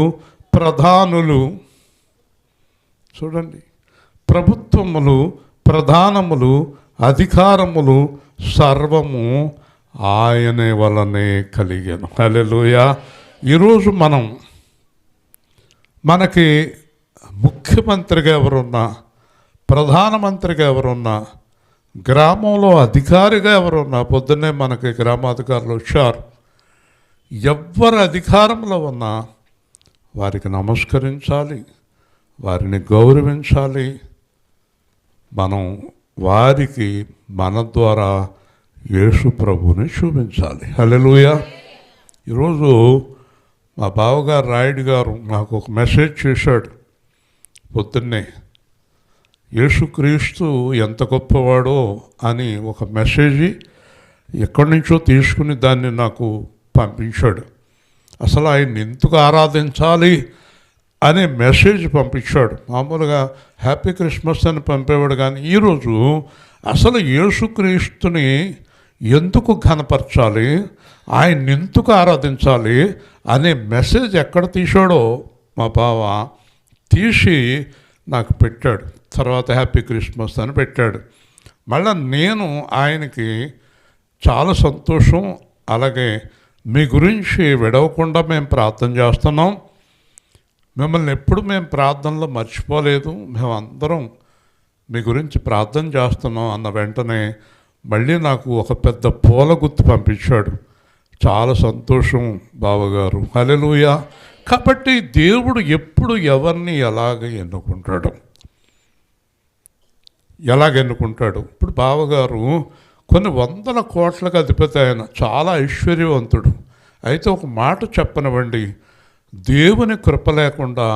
ప్రధానులు, చూడండి, ప్రభుత్వములు, ప్రధానములు, అధికారములు సర్వము ఆయన వలనే కలిగాను. హల్లెలూయా. ఈరోజు మనకి ముఖ్యమంత్రిగా ఎవరున్నా, ప్రధానమంత్రిగా ఎవరున్నా, గ్రామంలో అధికారిగా ఎవరున్నా, పొద్దున్నే మనకి గ్రామాధికారులు వచ్చారు. ఎవరు అధికారంలో ఉన్నా వారికి నమస్కరించాలి, వారిని గౌరవించాలి. మనం వారికి మన ద్వారా యేసు ప్రభువుని చూపించాలి. హల్లెలూయా. ఈరోజు మా బావగారు రాయుడు గారు నాకు ఒక మెసేజ్ చేశాడు పొద్దున్నే. యేసుక్రీస్తు ఎంత గొప్పవాడో అని ఒక మెసేజ్ ఎక్కడి నుంచో తీసుకుని దాన్ని నాకు పంపించాడు. అసలు ఆయన్ని ఎందుకు ఆరాధించాలి అనే మెసేజ్ పంపించాడు. మామూలుగా హ్యాపీ క్రిస్మస్ అని పంపేవాడు, కానీ ఈరోజు అసలు యేసుక్రీస్తుని ఎందుకు ఘనపరచాలి, ఆయన్ని ఎందుకు ఆరాధించాలి అనే మెసేజ్ ఎక్కడ తీశాడో మా బావ తీసి నాకు పెట్టాడు. తర్వాత హ్యాపీ క్రిస్మస్ అని పెట్టాడు. మళ్ళీ నేను ఆయనకి చాలా సంతోషం, అలాగే మీ గురించి విడవకుండా మేము ప్రార్థన చేస్తున్నాం, మిమ్మల్ని ఎప్పుడు మేము ప్రార్థనలో మర్చిపోలేదు, మేమందరం మీ గురించి ప్రార్థన చేస్తున్నాం అన్న వెంటనే మళ్ళీ నాకు ఒక పెద్ద పూల గుత్తి పంపించాడు. చాలా సంతోషం బావగారు. హల్లెలూయా. కాబట్టి దేవుడు ఎప్పుడు ఎవరిని ఎలాగ ఎన్నుకుంటాడు. ఇప్పుడు బావగారు కొన్ని వందల కోట్లకు అధిపతి, ఆయన చాలా ఐశ్వర్యవంతుడు. అయితే ఒక మాట చెప్పనివ్వండి, దేవుని కృప లేకుండా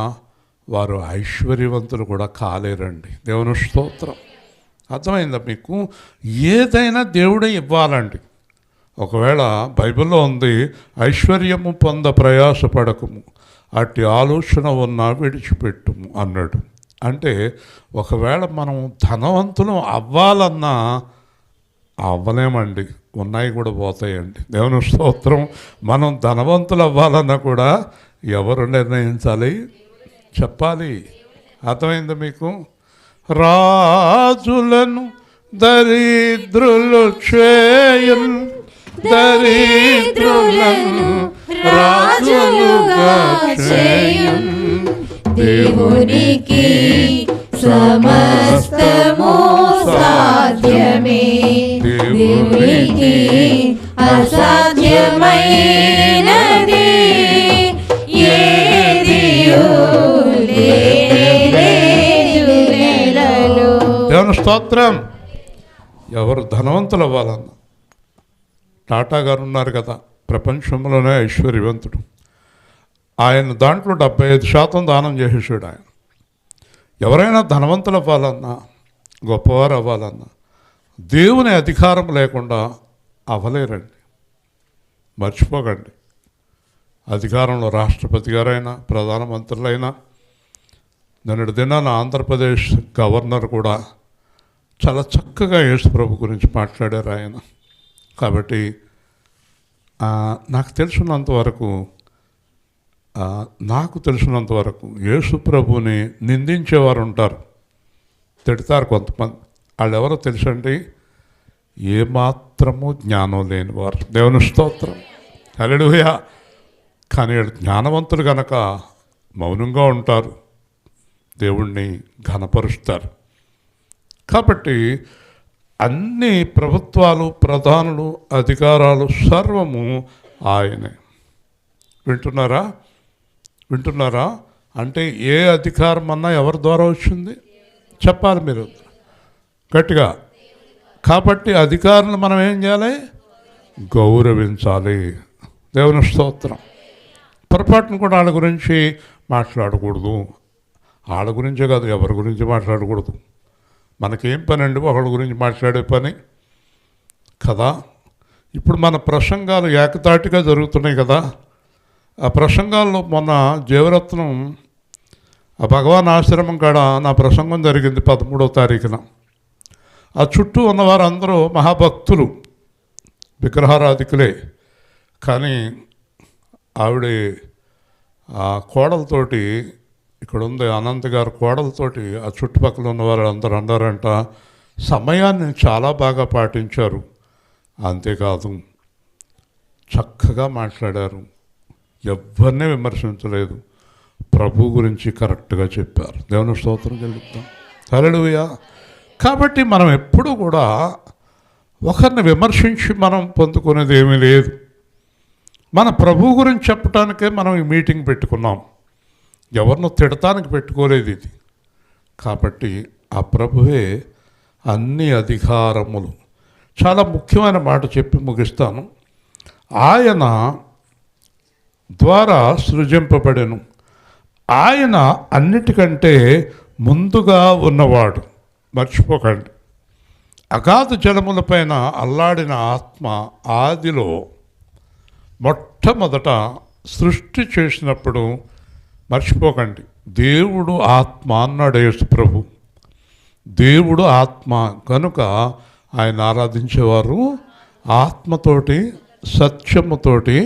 వారు ఐశ్వర్యవంతులు కూడా కాలేరండి. దేవుని స్తోత్రం. అర్థమైందా మీకు? ఏదైనా దేవుడే ఇవ్వాలండి. ఒకవేళ బైబిల్లో ఉంది, ఐశ్వర్యము పొంద ప్రయాసపడకము, అట్టి ఆలోచన ఉన్నా విడిచిపెట్టుము అన్నాడు. అంటే ఒకవేళ మనం ధనవంతులు అవ్వాలన్నా అవ్వలేమండి, ఉన్నాయి కూడా పోతాయండి. దేవుని స్తోత్రం. మనం ధనవంతులు అవ్వాలన్నా కూడా ఎవరు నిర్ణయించాలి? చెప్పాలి. అర్థమైంది మీకు? రాజులను దరిద్రులు చేయన్, దరిద్రులను రాజులుగా చేయన్, దేవునికి సమస్తము సాధ్యమే, దేవునికి అసాధ్యమైనది ఏదియో లేదు. స్తోత్రం. ఎవరు ధనవంతులు అవ్వాలన్న, టాటా గారు ఉన్నారు కదా, ప్రపంచంలోనే ఐశ్వర్యవంతుడు. ఆయన దాంట్లో 75% దానం చేసేసాడు ఆయన. ఎవరైనా ధనవంతులు అవ్వాలన్నా, గొప్పవారు అవ్వాలన్నా దేవుని అధికారం లేకుండా అవ్వలేరండి. మర్చిపోకండి. అధికారంలో రాష్ట్రపతి గారైనా, ప్రధానమంత్రులైనా, నిన్నటి దినాన ఆంధ్రప్రదేశ్ గవర్నర్ కూడా చాలా చక్కగా యేసు ప్రభు గురించి మాట్లాడారు ఆయన. కాబట్టి నాకు తెలిసినంతవరకు యేసు ప్రభుని నిందించేవారు ఉంటారు, తిడతారు కొంతమంది. వాళ్ళు ఎవరో తెలుసండి? ఏమాత్రము జ్ఞానం లేని వారు. దేవుని స్తోత్రం, హల్లెలూయా. కానీ జ్ఞానవంతులు గనక మౌనంగా ఉంటారు, దేవుణ్ణి ఘనపరుస్తారు. కాబట్టి అన్ని ప్రభుత్వాలు, ప్రధానులు, అధికారాలు సర్వము ఆయనే. వింటున్నారా? అంటే ఏ అధికారం అన్నా ఎవరి ద్వారా వచ్చింది చెప్పాలి మీరు గట్టిగా. కాబట్టి అధికారులను మనం ఏం చేయాలి? గౌరవించాలి. దేవుని స్తోత్రం. పొరపాటును కూడా వాళ్ళ గురించి మాట్లాడకూడదు. వాళ్ళ గురించే కాదు, ఎవరి గురించి మాట్లాడకూడదు. మనకేం పని అండి ఒకళ్ళ గురించి మాట్లాడే పని కదా. ఇప్పుడు మన ప్రసంగాలు ఏకతాటిగా జరుగుతున్నాయి కదా. ఆ ప్రసంగాల్లో మొన్న జీవరత్నం ఆ భగవాన్ ఆశ్రమం కాడ నా ప్రసంగం జరిగింది 13వ తారీఖున. ఆ చుట్టూ ఉన్నవారు అందరూ మహాభక్తులు, విగ్రహారాధికులే. కానీ ఆవిడ ఆ కోడలతోటి, ఇక్కడ ఉంది అనంత్ గారు కోడలతోటి, ఆ చుట్టుపక్కల ఉన్నవారు అందరూ అన్నారంట, సమయాన్ని చాలా బాగా పాటించారు, అంతేకాదు చక్కగా మాట్లాడారు, ఎవరినే విమర్శించలేదు, ప్రభు గురించి కరెక్ట్గా చెప్పారు. దేవుని స్తోత్రం చెల్లిద్దాం. హల్లెలూయా. కాబట్టి మనం ఎప్పుడూ కూడా ఒకరిని విమర్శించి మనం పొందుకునేది ఏమీ లేదు. మన ప్రభు గురించి చెప్పడానికే మనం ఈ మీటింగ్ పెట్టుకున్నాం, ఎవరినో తిడటానికి పెట్టుకోలేదు ఇది. కాబట్టి ఆ ప్రభువే అన్ని అధికారములు. చాలా ముఖ్యమైన మాట చెప్పి ముగిస్తాను. ఆయన ద్వారా సృజింపబడెను, ఆయన అన్నిటికంటే ముందుగా ఉన్నవాడు. మర్చిపోకండి. అగాధ జలములపైన అల్లాడిన ఆత్మ ఆదిలో మొట్టమొదట సృష్టి చేసినప్పుడు, మర్చిపోకండి, దేవుడు ఆత్మ అన్నాడు యేసు ప్రభు. దేవుడు ఆత్మ కనుక ఆయన ఆరాధించేవారు ఆత్మతోటి, సత్యముతోటి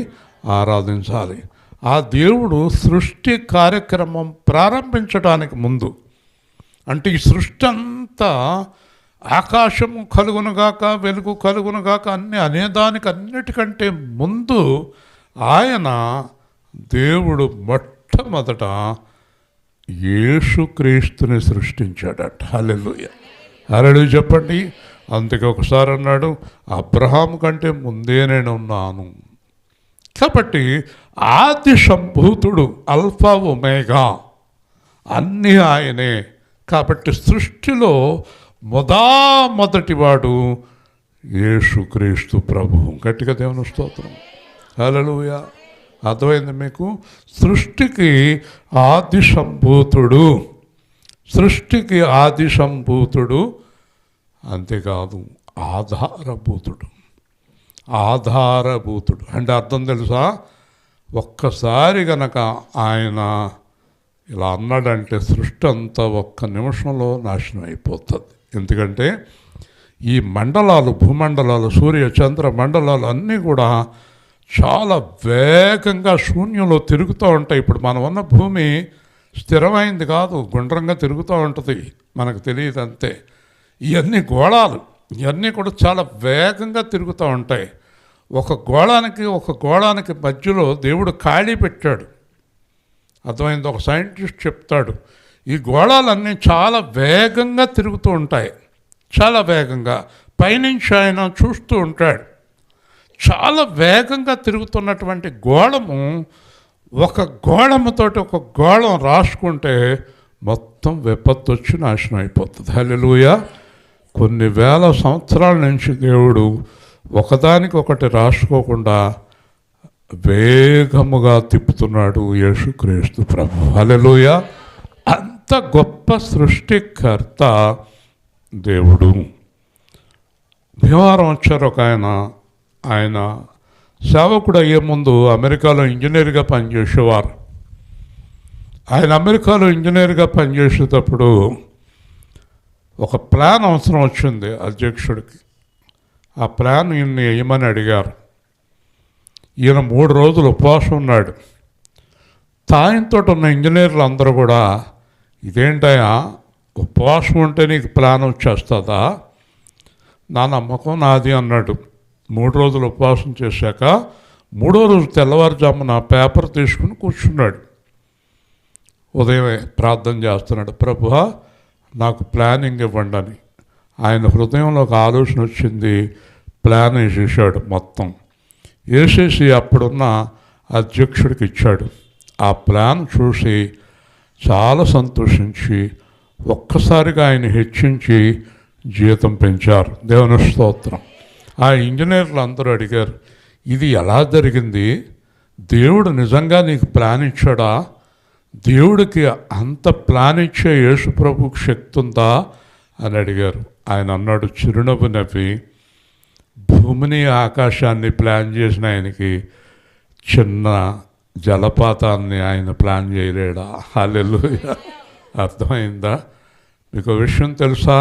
ఆరాధించాలి. ఆ దేవుడు సృష్టి కార్యక్రమం ప్రారంభించడానికి ముందు, అంటే ఈ సృష్టి అంతా ఆకాశము కలుగునుగాక, వెలుగు కలుగునుగాక అన్నీ అనేదానికి అన్నిటికంటే ముందు ఆయన దేవుడు మొట్టమొదట యేసుక్రీస్తుని సృష్టించాడట. హల్లెలూయా. హల్లెలూయా చెప్పండి. అందుకే ఒకసారి అన్నాడు, అబ్రహాము కంటే ముందే నేను ఉన్నాను. కాబట్టి ఆది సంభూతుడు, అల్ఫా ఒమేగా అన్నీ ఆయనే. కాబట్టి సృష్టిలో మొదటివాడు యేసుక్రీస్తు ప్రభువు. గట్టిగా దేవుని స్తోత్రం. హల్లెలూయా. అర్థమైంది మీకు? సృష్టికి ఆది సంభూతుడు, సృష్టికి ఆది సంభూతుడు, అంతేకాదు ఆధారభూతుడు. ఆధారభూతుడు అంటే అర్థం తెలుసా? ఒక్కసారి గనక ఆయన ఇలా అన్నాడంటే సృష్టి అంతా ఒక్క నిమిషంలో నాశనం అయిపోతుంది. ఎందుకంటే ఈ మండలాలు, భూమండలాలు, సూర్య చంద్ర మండలాలు అన్నీ కూడా చాలా వేగంగా శూన్యంలో తిరుగుతూ ఉంటాయి. ఇప్పుడు మనం ఉన్న భూమి స్థిరమైంది కాదు, గుండ్రంగా తిరుగుతూ ఉంటుంది, మనకు తెలియదు అంతే. ఇవన్నీ గోళాలు, ఇవన్నీ కూడా చాలా వేగంగా తిరుగుతూ ఉంటాయి. ఒక గోళానికి మధ్యలో దేవుడు ఖాళీ పెట్టాడు. అర్థమైంది? ఒక సైంటిస్ట్ చెప్తాడు, ఈ గోళాలన్నీ చాలా వేగంగా తిరుగుతూ ఉంటాయి, చాలా వేగంగా. పైనుంచి ఆయన చూస్తూ ఉంటాడు. చాలా వేగంగా తిరుగుతున్నటువంటి గోళము, ఒక గోళముతోటి ఒక గోళం రాసుకుంటే మొత్తం విపత్తు వచ్చి నాశనం అయిపోతుంది. హల్లెలూయా. కొన్ని వేల సంవత్సరాల నుంచి దేవుడు ఒకదానికొకటి రాసుకోకుండా వేగముగా తిప్పుతున్నాడు యేసుక్రీస్తు ప్రభు. హల్లెలూయా. అంత గొప్ప సృష్టికర్త దేవుడు. భీమవరం వచ్చారు ఒక ఆయన సేవకుడు అయ్యే ముందు అమెరికాలో ఇంజనీర్గా పనిచేసేవారు. ఆయన అమెరికాలో ఇంజనీర్గా పనిచేసేటప్పుడు ఒక ప్లాన్ అవసరం వచ్చింది అధ్యక్షుడికి. ఆ ప్లాన్ ఈయన్ని వేయమని అడిగారు. ఈయన 3 రోజులు ఉపవాసం ఉన్నాడు. తాయంతో ఉన్న ఇంజనీర్లు అందరూ కూడా, ఇదేంటయా ఉపవాసం ఉంటే నీకు ప్లాన్ వచ్చేస్తుందా? నా నమ్మకం నాది అన్నాడు. 3 రోజులు ఉపవాసం చేశాక 3వ రోజు తెల్లవారుజామున పేపర్ తీసుకుని కూర్చున్నాడు. ఉదయమే ప్రార్థన చేస్తున్నాడు, ప్రభువా నాకు ప్లానింగ్ ఇవ్వండి అని. ఆయన హృదయంలో ఒక ఆలోచన వచ్చింది. ప్లాన్ వేసేసాడు మొత్తం. వేసేసి అప్పుడున్న అధ్యక్షుడికి ఇచ్చాడు. ఆ ప్లాన్ చూసి చాలా సంతోషించి ఒక్కసారిగా ఆయన హెచ్చించి జీతం పెంచారు. దేవుని స్తోత్రం. ఆ ఇంజనీర్లు అందరూ అడిగారు, ఇది ఎలా జరిగింది? దేవుడు నిజంగా నీకు ప్లాన్ ఇచ్చాడా? దేవుడికి అంత ప్లాన్ ఇచ్చే యేసు ప్రభువుకి శక్తి ఉందా అని అడిగారు. ఆయన అన్నాడు చిరునవ్వు నవ్వి, భూమిని ఆకాశాన్ని ప్లాన్ చేసిన ఆయనకి చిన్న జలపాతాన్ని ఆయన ప్లాన్ చేయలేడా? హల్లెలూయా. అర్థమైందా? మీకు విషయం తెలుసా?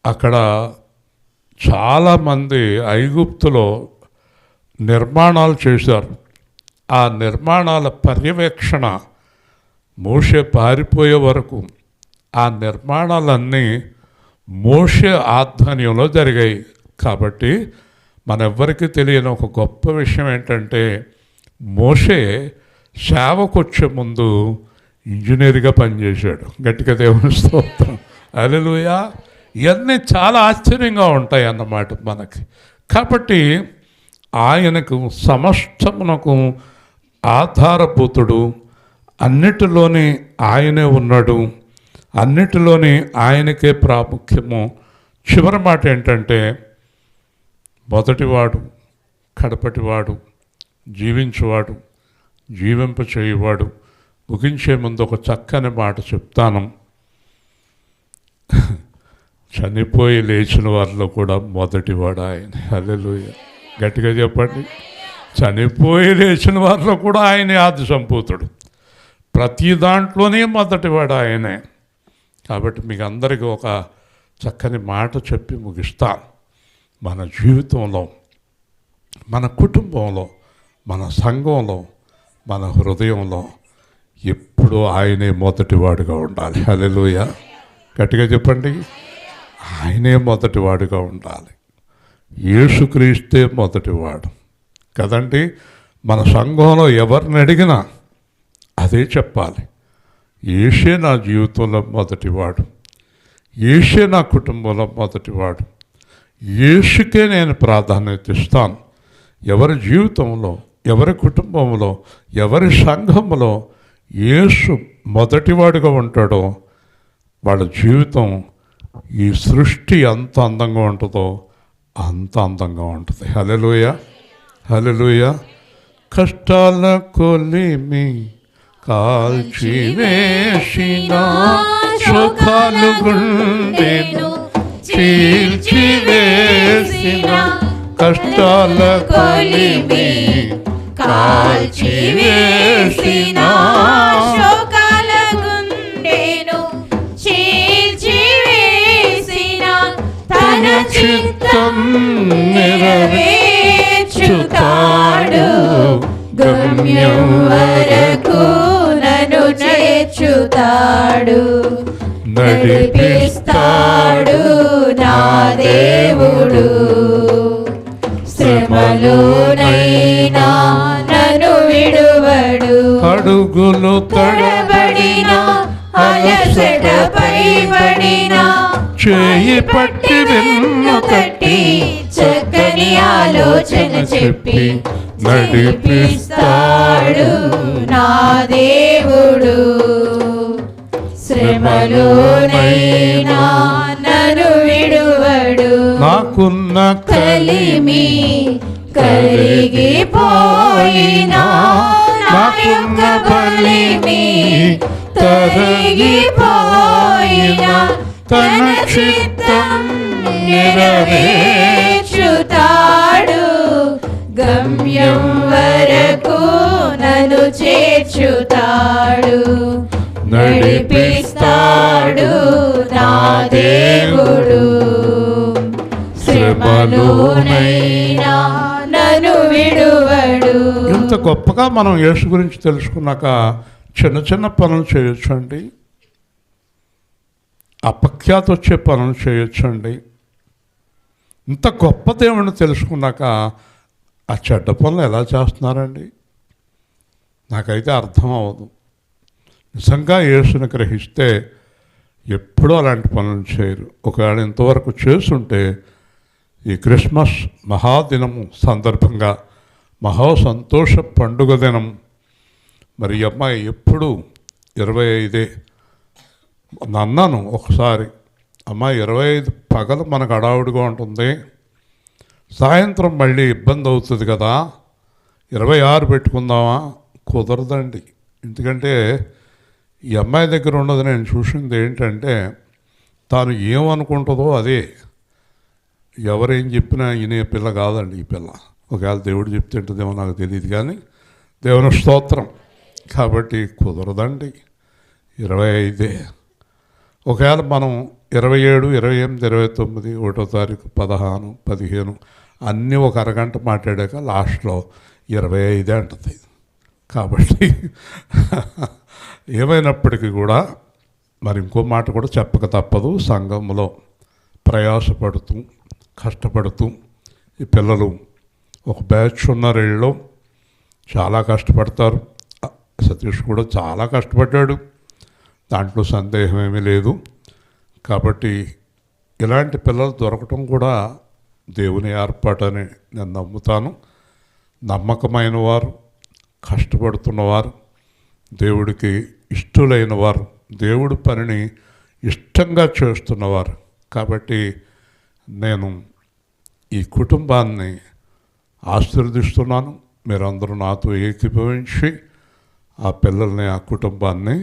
అక్కడ చాలామంది ఐగుప్తులో నిర్మాణాలు చేశారు. ఆ నిర్మాణాల పర్యవేక్షణ మోషే పారిపోయే వరకు ఆ నిర్మాణాలన్నీ మోషే ఆధ్వర్యంలో జరిగాయి. కాబట్టి మనెవ్వరికీ తెలియని ఒక గొప్ప విషయం ఏంటంటే, మోషే సేవకొచ్చే ముందు ఇంజనీర్గా పనిచేశాడు. గట్టిగా దేవుని స్తోత్రం. హల్లెలూయా. ఇవన్నీ చాలా ఆశ్చర్యంగా ఉంటాయి అన్నమాట మనకి. కాబట్టి ఆయనకు సమస్తమునకు ఆధారభూతుడు, అన్నిటిలోని ఆయనే ఉన్నాడు, అన్నిటిలోని ఆయనకే ప్రాముఖ్యము. చివరి మాట ఏంటంటే, మొదటివాడు, కడపటివాడు, జీవించువాడు, జీవింప చేయువాడు. ముగించే ముందు ఒక చక్కని మాట చెప్తాను. చనిపోయి లేచిన వారిలో కూడా మొదటివాడు ఆయన. హల్లెలూయా. గట్టిగా చెప్పండి. చనిపోయి లేచిన వారిలో కూడా ఆయనే ఆది సంపూతుడు. ప్రతి దాంట్లోనే మొదటివాడు ఆయనే. కాబట్టి మీకు అందరికీ ఒక చక్కని మాట చెప్పి ముగిస్తాను. మన జీవితంలో, మన కుటుంబంలో, మన సంఘంలో, మన హృదయంలో ఎప్పుడూ ఆయనే మొదటివాడుగా ఉండాలి. హల్లెలూయా. గట్టిగా చెప్పండి. ఆయనే మొదటివాడుగా ఉండాలి. యేసుక్రీస్తే మొదటివాడు కదండి. మన సంఘంలో ఎవరిని అడిగినా అదే చెప్పాలి. యేసే నా జీవితంలో మొదటివాడు, యేసే నా కుటుంబంలో మొదటివాడు, యేసుకే నేను ప్రాధాన్యత ఇస్తాను. ఎవరి జీవితంలో, ఎవరి కుటుంబంలో, ఎవరి సంఘంలో యేసు మొదటివాడుగా ఉంటాడో వాళ్ళ జీవితం ఈ సృష్టి ఎంత అందంగా ఉంటుందో అంత అందంగా ఉంటుంది. హల్లెలూయా. హల్లెలూయా. కష్టాల కొలిమి కాల్చివేసిన, సుఖాలు గుండెను చీల్చివేసిన, కష్టాల కొలిమి కాల్చివేసిన, శోకాల గుండెను చీల్చివేసిన, తన చిత్తం నెరవేర్చుతాడు, గమ్యం వరకు నన్ను చేర్చుతాడు, నడిపిస్తాడు నా దేవుడు. శ్రమలోనైనా నన్ను విడువడు, అడుగులు తడబడిన అలసటపై పడిన, చేయి పట్టి వెన్ను తట్టి చక్కని ఆలోచన చెప్పి నడిపిస్తాడు నా దేవుడు. శ్రమలోనైనా నన్ను విడువడు నాకున్న కలిమి కరిగిపోయినా నా యొక్క బలిమి తరిగిపోయినా తన చిత్తం నెరవేర్చుతాడు గమ్యం వరకు నన్ను చేర్చుతాడు నడిపిస్తాడు నా దేవుడు శ్రమలోనైనా నన్ను విడువడు. ఇంత గొప్పగా మనం యేసు గురించి తెలుసుకున్నాక చిన్న చిన్న పనులు చేయొచ్చండి, అపఖ్యాతి వచ్చే పనులు చేయొచ్చండి. ఇంత గొప్ప దేవుడిని తెలుసుకున్నాక ఆ చెడ్డ పనులు ఎలా చేస్తున్నారండి? నాకైతే అర్థం అవ్వదు. నిజంగా యేసుని గ్రహిస్తే ఎప్పుడూ అలాంటి పనులు చేయరు. ఒకవేళ ఇంతవరకు చేస్తుంటే ఈ క్రిస్మస్ మహాదినము సందర్భంగా మహా సంతోష పండుగ దినం. మరి ఈ అమ్మాయి ఎప్పుడు 25 అన్నాను ఒకసారి, అమ్మాయి 25 పగలు మనకు అడావుడిగా ఉంటుంది, సాయంత్రం మళ్ళీ ఇబ్బంది అవుతుంది కదా, 26 పెట్టుకుందామా? కుదరదండి. ఎందుకంటే ఈ అమ్మాయి దగ్గర ఉన్నది నేను చూసింది ఏంటంటే, తాను ఏమనుకుంటుందో అదే. ఎవరేం చెప్పినా ఈయన పిల్ల కాదండి ఈ పిల్ల. ఒకవేళ దేవుడు చెప్తుంటుందేమో నాకు తెలియదు, కానీ దేవుని స్తోత్రం. కాబట్టి కుదరదండి 25. ఒకవేళ మనం 27, 28, 29, 1వ తారీఖు, 15, 15 అన్నీ ఒక అరగంట మాట్లాడాక లాస్ట్లో 25 అంటుంది. కాబట్టి ఏమైనప్పటికీ కూడా మరి ఇంకో మాట కూడా చెప్పక తప్పదు. సంఘంలో ప్రయాసపడుతూ కష్టపడుతూ ఈ పిల్లలు ఒక బ్యాచ్ ఉన్నారు, వీళ్ళు చాలా కష్టపడతారు. సతీష్ కూడా చాలా కష్టపడ్డాడు, దాంట్లో సందేహం ఏమీ లేదు. కాబట్టి ఇలాంటి పిల్లలు దొరకటం కూడా దేవుని ఏర్పాటని నేను నమ్ముతాను. నమ్మకమైన వారు, కష్టపడుతున్నవారు, దేవుడికి ఇష్టలైన వారు, దేవుడి పనిని ఇష్టంగా చేస్తున్నవారు. కాబట్టి నేను ఈ కుటుంబాన్ని ఆశీర్వదిస్తున్నాను. మీరందరూ నాతో ఏకీభవించి ఆ పిల్లల్ని, ఆ కుటుంబాన్ని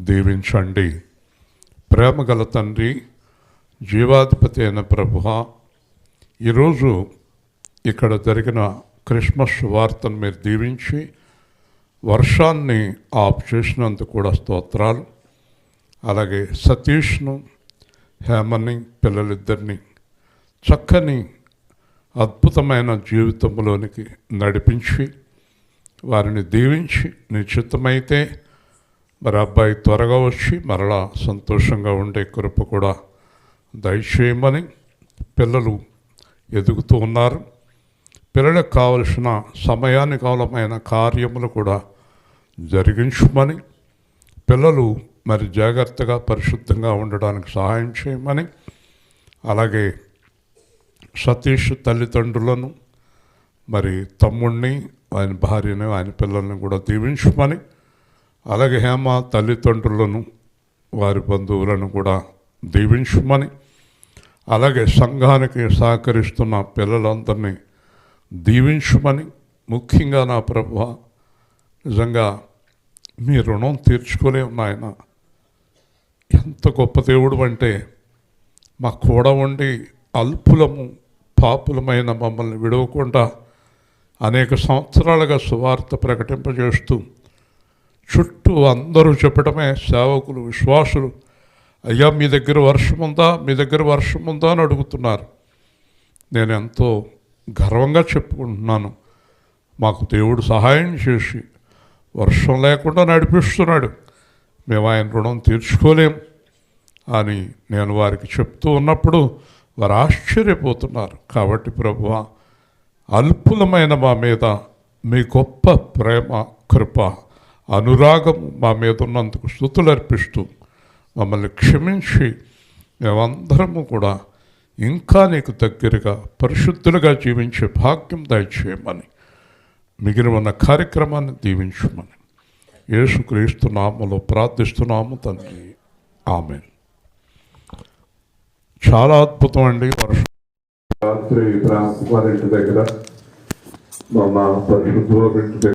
దీవించండి. ప్రేమగల తండ్రి, జీవాధిపతి అయిన ప్రభువా, ఈరోజు ఇక్కడ జరిగిన క్రిస్మస్ వార్తను మీరు దీవించి వర్షాన్ని ఆఫ్ చేసినందుకు కూడా స్తోత్రాలు. అలాగే సతీష్ను, హేమని, పిల్లలిద్దరినీ చక్కని అద్భుతమైన జీవితంలోనికి నడిపించి వారిని దీవించి నీ చిత్తమైతే మరి అబ్బాయి త్వరగా వచ్చి మరలా సంతోషంగా ఉండే కృప కూడా దయచేయమని. పిల్లలు ఎదుగుతూ ఉన్నారు, పిల్లలకు కావలసిన సమయానుకూలమైన కార్యములు కూడా జరిగించమని, పిల్లలు మరి జాగ్రత్తగా పరిశుద్ధంగా ఉండడానికి సహాయం చేయమని, అలాగే సతీష్ తల్లిదండ్రులను, మరి తమ్ముడిని, ఆయన భార్యని, ఆయన పిల్లల్ని కూడా దీవించమని, అలాగే హేమ తల్లిదండ్రులను, వారి బంధువులను కూడా దీవించమని, అలాగే సంఘానికి సహకరిస్తున్న పిల్లలందరినీ దీవించమని, ముఖ్యంగా నా ప్రభువా, నిజంగా మీ రుణం తీర్చుకోలేము నాయన. ఎంత గొప్ప దేవుడు అంటే, మా కూడా ఉండి అల్పులము పాపులమైన మమ్మల్ని విడవకుండా అనేక సంవత్సరాలుగా సువార్త ప్రకటింపజేస్తూ చుట్టూ అందరూ చెప్పడమే సేవకులు, విశ్వాసులు, అయ్యా మీ దగ్గర వర్షం ఉందా, మీ దగ్గర వర్షం ఉందా అని అడుగుతున్నారు. నేను ఎంతో గర్వంగా చెప్పుకుంటున్నాను, మాకు దేవుడు సహాయం చేసి వర్షం లేకుండా నడిపిస్తున్నాడు, మేము ఆయన రుణం తీర్చుకోలేం అని నేను వారికి చెప్తూ ఉన్నప్పుడు వారు ఆశ్చర్యపోతున్నారు. కాబట్టి ప్రభువా, అల్పులమైన మా మీద మీ గొప్ప ప్రేమ, కృప, అనురాగం మా మీద ఉన్నందుకు స్తుతులు అర్పిస్తూ మమ్మల్ని క్షమించి మేమందరము కూడా ఇంకా నీకు దగ్గరగా పరిశుద్ధులుగా జీవించే భాగ్యం దయచేయమని, మిగిలిన ఉన్న కార్యక్రమాన్ని దీవించమని యేసుక్రీస్తు నామములో ప్రార్థిస్తున్నాము తండ్రి. ఆమేన్. చాలా అద్భుతం అండి. వర్షం రాత్రి ప్రాంతం వారి ఇంటి దగ్గర మా పరిశుద్ధ ఇంటి దగ్గర